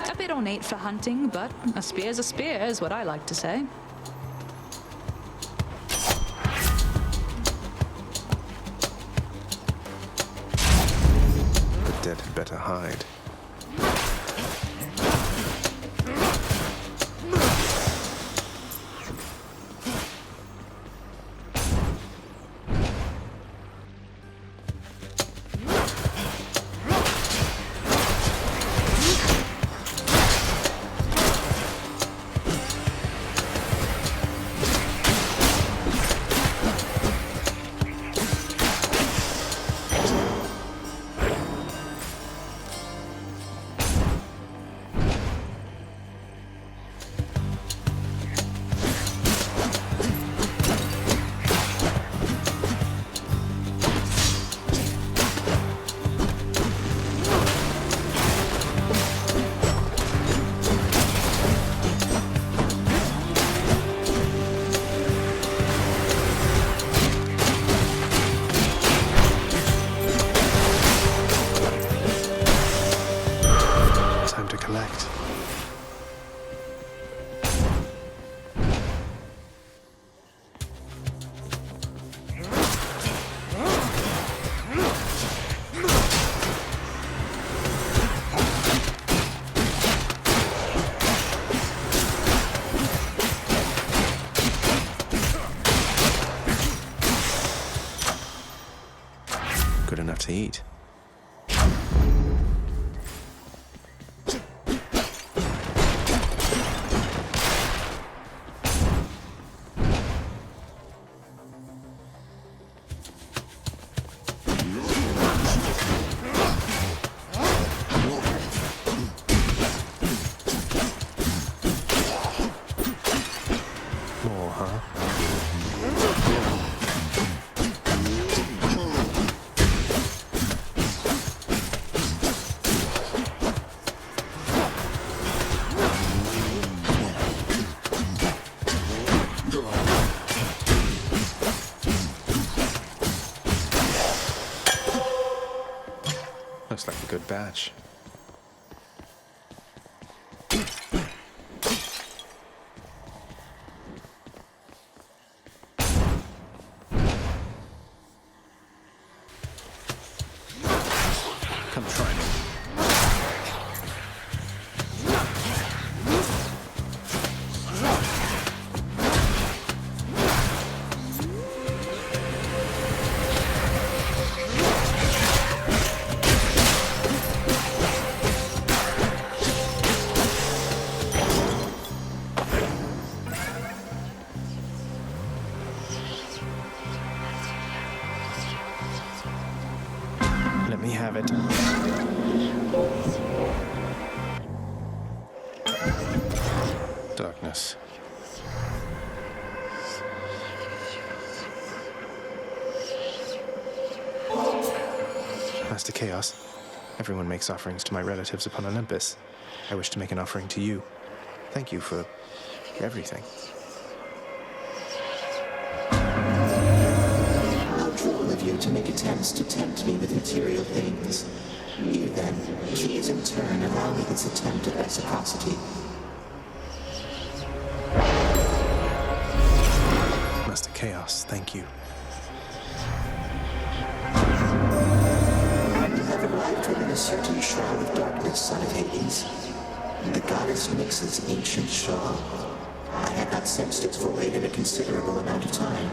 A bit ornate for hunting, but a spear's a spear, is what I like to say. The dead had better hide. Good enough to eat. More, huh? Looks like a good batch. Come try me. Let me have it. Darkness. Master Chaos, everyone makes offerings to my relatives upon Olympus. I wish to make an offering to you. Thank you for everything. How cruel of you to make attempts to tempt me with material things. You then, please in turn allow me this attempt at reciprocity. Master Chaos, thank you. You have arrived within a certain shroud of darkness, son of Hades. The goddess Nyx's ancient shawl. I had not sensed its void in a considerable amount of time.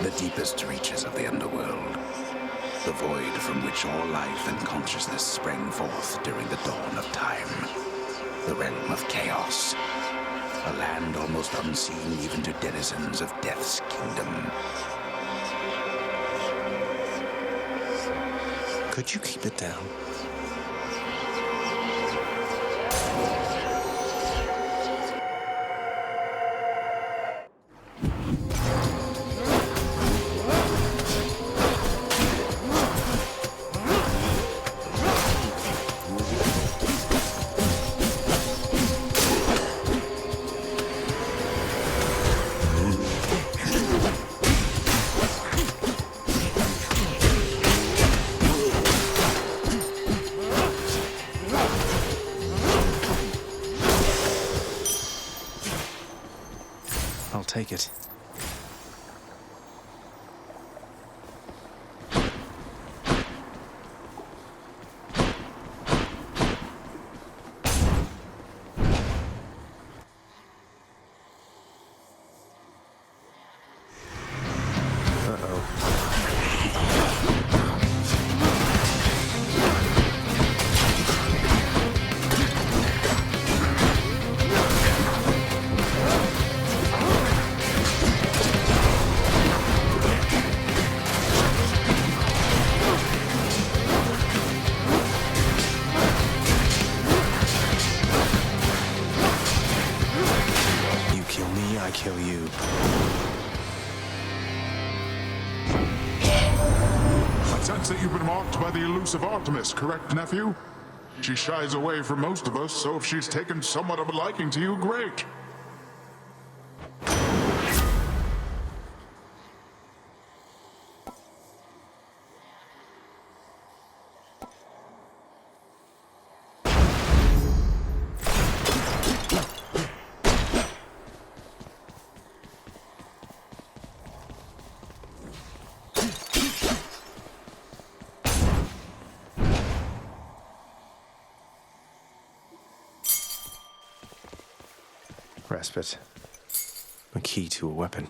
The deepest reaches of the underworld. The void from which all life and consciousness sprang forth during the dawn of time. The realm of chaos. A land almost unseen even to denizens of Death's kingdom. Could you keep it down? I'll take it. I kill you. I sense that you've been marked by the elusive Artemis, correct, nephew? She shies away from most of us, so if she's taken somewhat of a liking to you, great. Respite. A key to a weapon.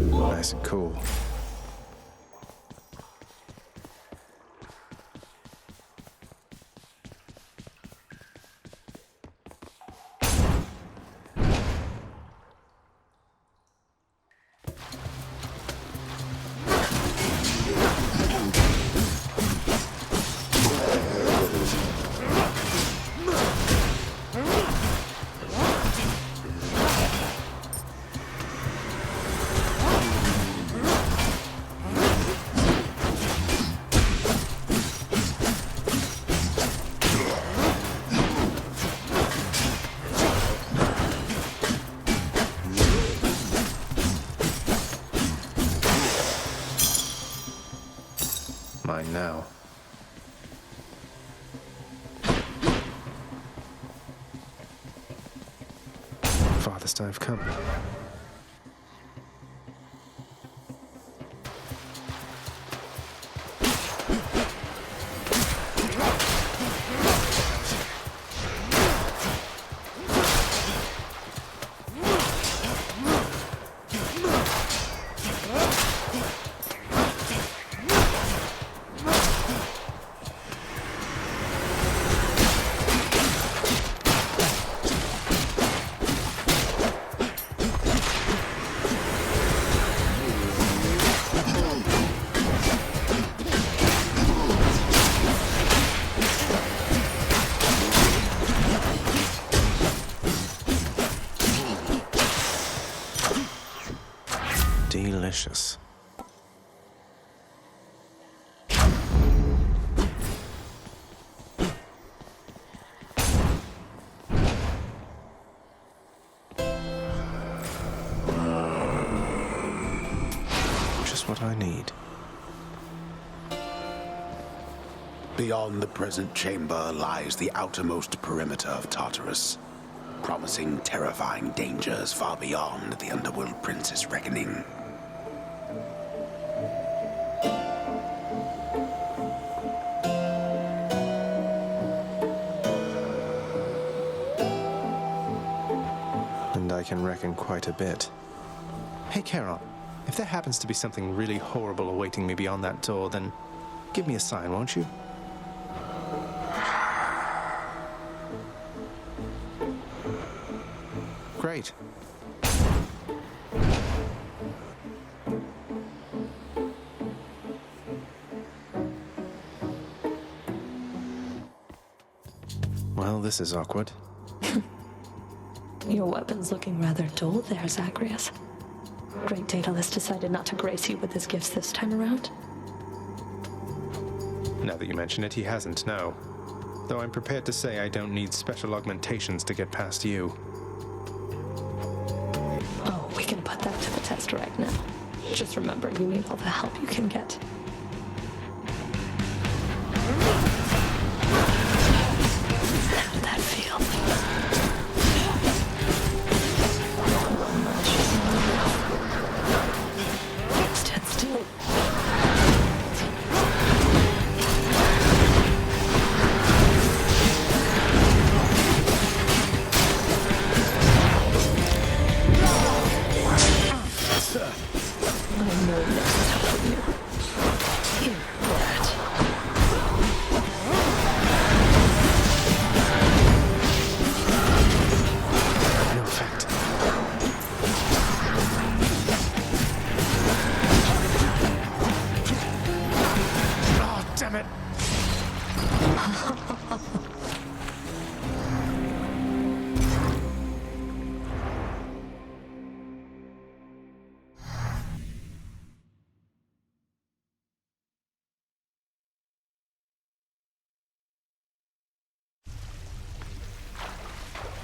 Nice and cool. Mine now. Farthest I've come. Delicious. what I need. Beyond the present chamber lies the outermost perimeter of Tartarus, promising terrifying dangers far beyond the Underworld Prince's reckoning. And I can reckon quite a bit. Hey, Charon, if there happens to be something really horrible awaiting me beyond that door, then give me a sign, won't you? Great. Well, this is awkward. Your weapon's looking rather dull there, Zagreus. Great Daedalus decided not to grace you with his gifts this time around. Now that you mention it, he hasn't, no. Though I'm prepared to say I don't need special augmentations to get past you. Oh, we can put that to the test right now. Just remember, you need all the help you can get. How did that feel? Stand still. I know next help you. Here, Brad. No effect. Oh, damn it!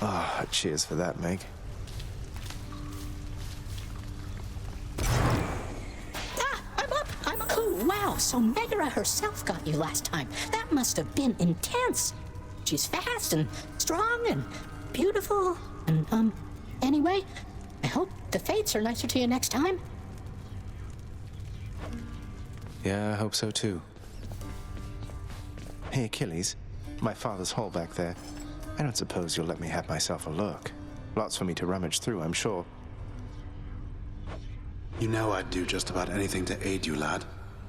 Ah, cheers for that, Meg. I'm up! Oh, wow, so Megara herself got you last time. That must have been intense. She's fast and strong and beautiful and, anyway, I hope the fates are nicer to you next time. Yeah, I hope so too. Hey, Achilles. My father's hall back there. I don't suppose you'll let me have myself a look. Lots for me to rummage through, I'm sure. You know I'd do just about anything to aid you, lad.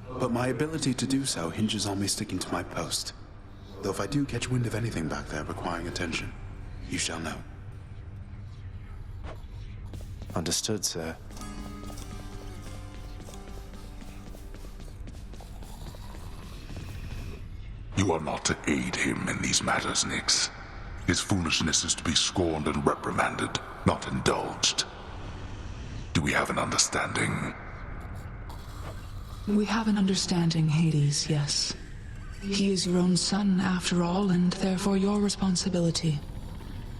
But my ability to do so hinges on me sticking to my post. Though if I do catch wind of anything back there requiring attention, you shall know. Understood, sir. You are not to aid him in these matters, Nyx. His foolishness is to be scorned and reprimanded, not indulged. Do we have an understanding? We have an understanding, Hades, yes. He is your own son, after all, and therefore your responsibility.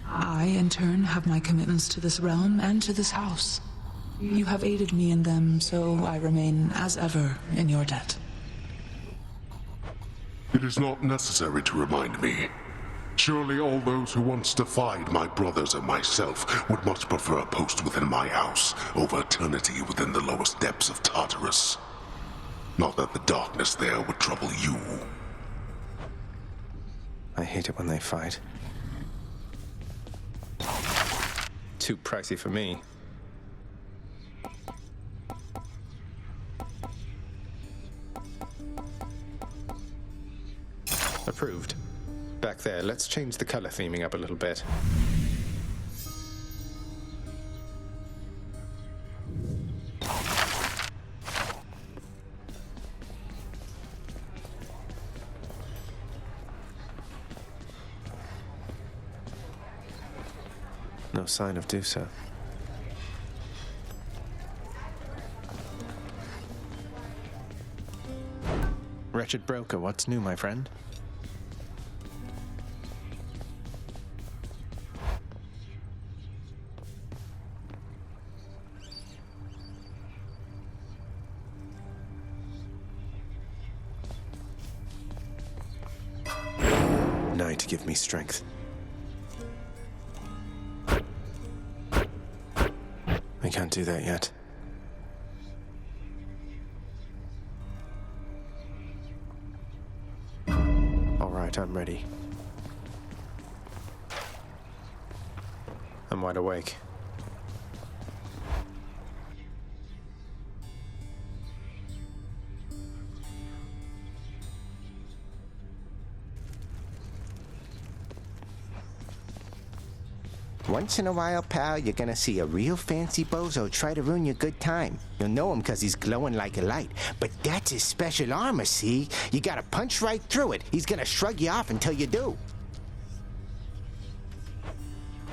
I, in turn, have my commitments to this realm and to this house. You have aided me in them, so I remain, as ever, in your debt. It is not necessary to remind me. Surely all those who once defied my brothers and myself would much prefer a post within my house over eternity within the lowest depths of Tartarus. Not that the darkness there would trouble you. I hate it when they fight. Too pricey for me. Approved. Back there, let's change the color theming up a little bit. No sign of Dusa. Wretched broker, what's new, my friend? way to give me strength. I can't do that yet. All right, I'm ready. I'm wide awake. Once in a while, pal, you're gonna see a real fancy bozo try to ruin your good time. You'll know him because he's glowing like a light. But that's his special armor, see? You gotta punch right through it. He's gonna shrug you off until you do.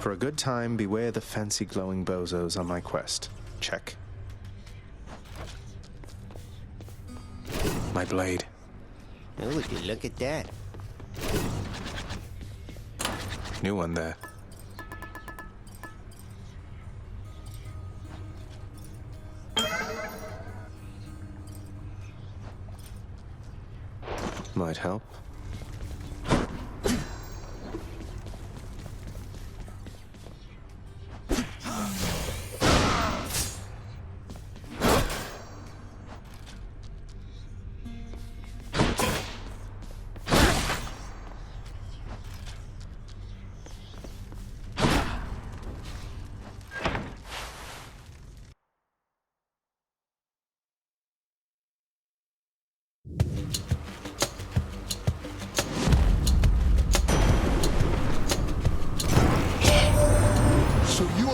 For a good time, beware the fancy glowing bozos on my quest. Check. My blade. Oh, would you look at that? New one there. Might help.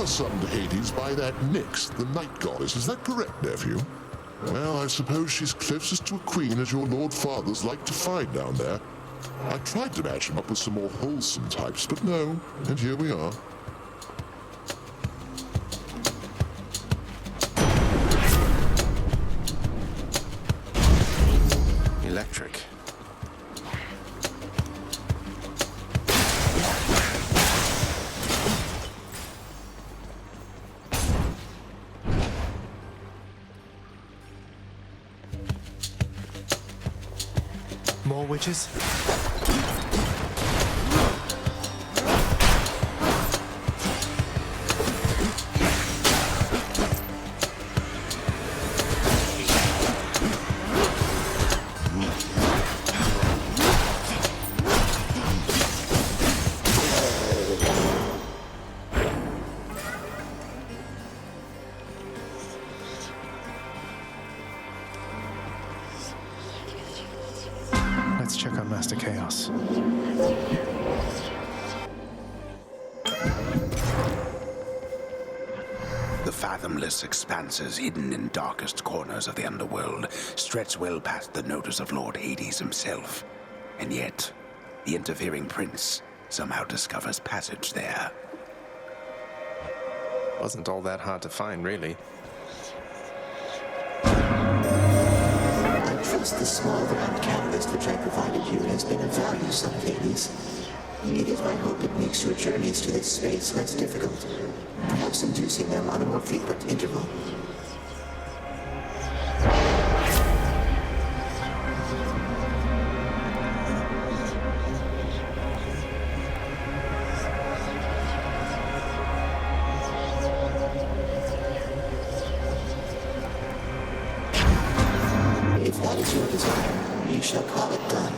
Summoned to Hades by that Nyx, the night goddess. Is that correct, nephew? Well, I suppose she's closest to a queen as your lord fathers like to find down there. I tried to match him up with some more wholesome types, but no, and here we are. Electric. More witches? Let's check on Master Chaos. The fathomless expanses hidden in darkest corners of the underworld stretch well past the notice of Lord Hades himself. And yet, the interfering prince somehow discovers passage there. Wasn't all that hard to find, really. I trust the small round canvas which I provided you has been of value, son of Hades. It is my hope it makes your journeys to this space less difficult, perhaps inducing them on a more frequent interval. If that is your desire, you shall call it done.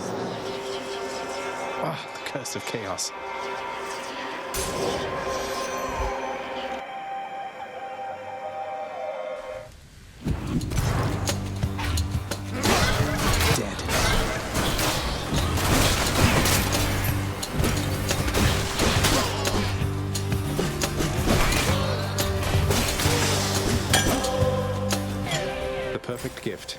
Ah, the curse of chaos. Dead. The perfect gift.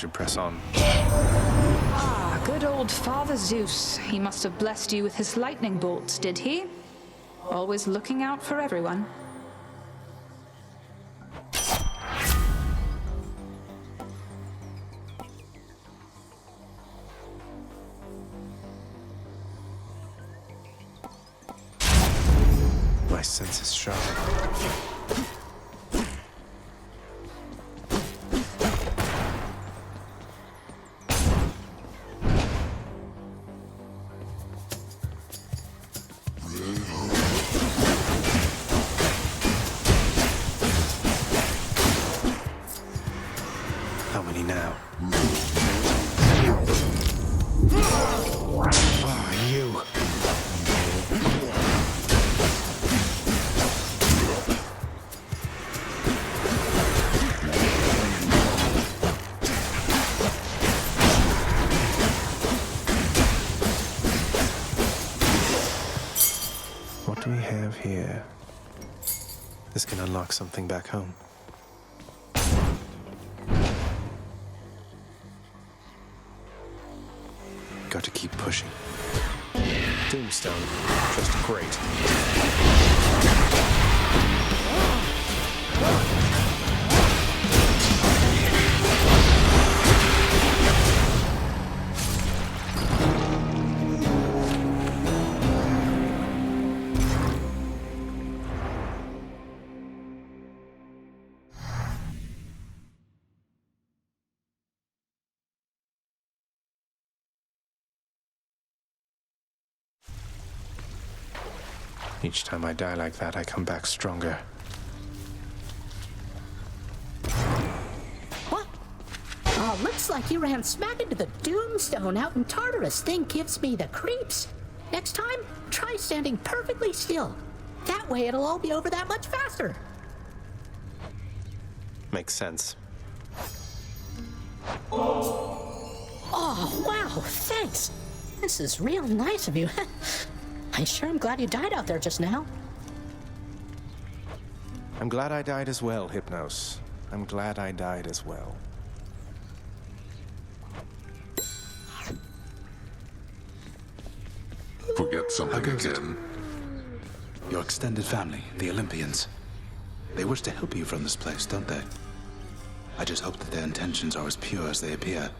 should press on. Ah, good old Father Zeus. He must have blessed you with his lightning bolts, did he? Always looking out for everyone. My sense is sharp. How many now? Oh, you. What do we have here? This can unlock something back home. Got to keep pushing. Tombstone. Just great. Each time I die like that, I come back stronger. What? Oh, looks like you ran smack into the Doomstone out in Tartarus. Thing gives me the creeps. Next time, try standing perfectly still. That way it'll all be over that much faster. Makes sense. Oh, wow, thanks. This is real nice of you. I sure am glad you died out there just now. I'm glad I died as well, Hypnos. I'm glad I died as well. Forget something again. Your extended family, the Olympians. They wish to help you from this place, don't they? I just hope that their intentions are as pure as they appear.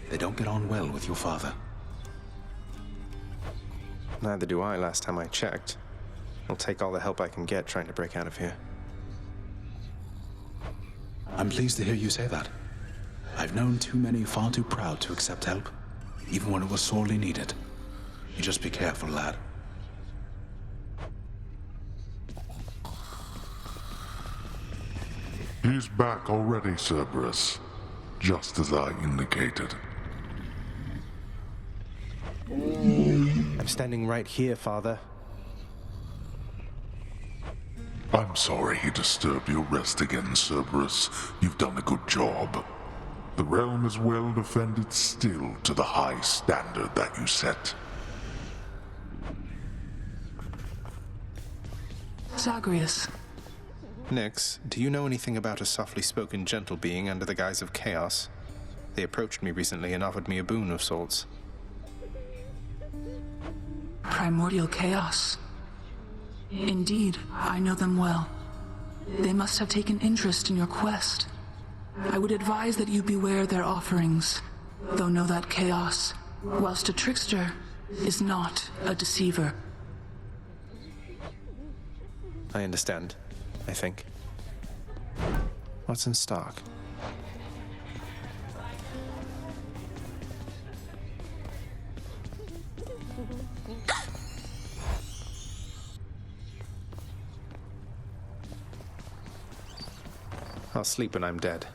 They don't get on well with your father. Neither do I last time I checked. I'll take all the help I can get trying to break out of here. I'm pleased to hear you say that. I've known too many far too proud to accept help, even when it was sorely needed. You just be careful, lad. He's back already, Cerberus. Just as I indicated. I'm standing right here, Father. I'm sorry he disturbed your rest again, Cerberus. You've done a good job. The realm is well defended still to the high standard that you set. Zagreus. Nyx, do you know anything about a softly spoken gentle being under the guise of chaos? They approached me recently and offered me a boon of sorts. Primordial chaos. Indeed, I know them well. They must have taken interest in your quest. I would advise that you beware their offerings, though know that chaos, whilst a trickster, is not a deceiver. I understand, I think. What's in stock? I'll sleep when I'm dead.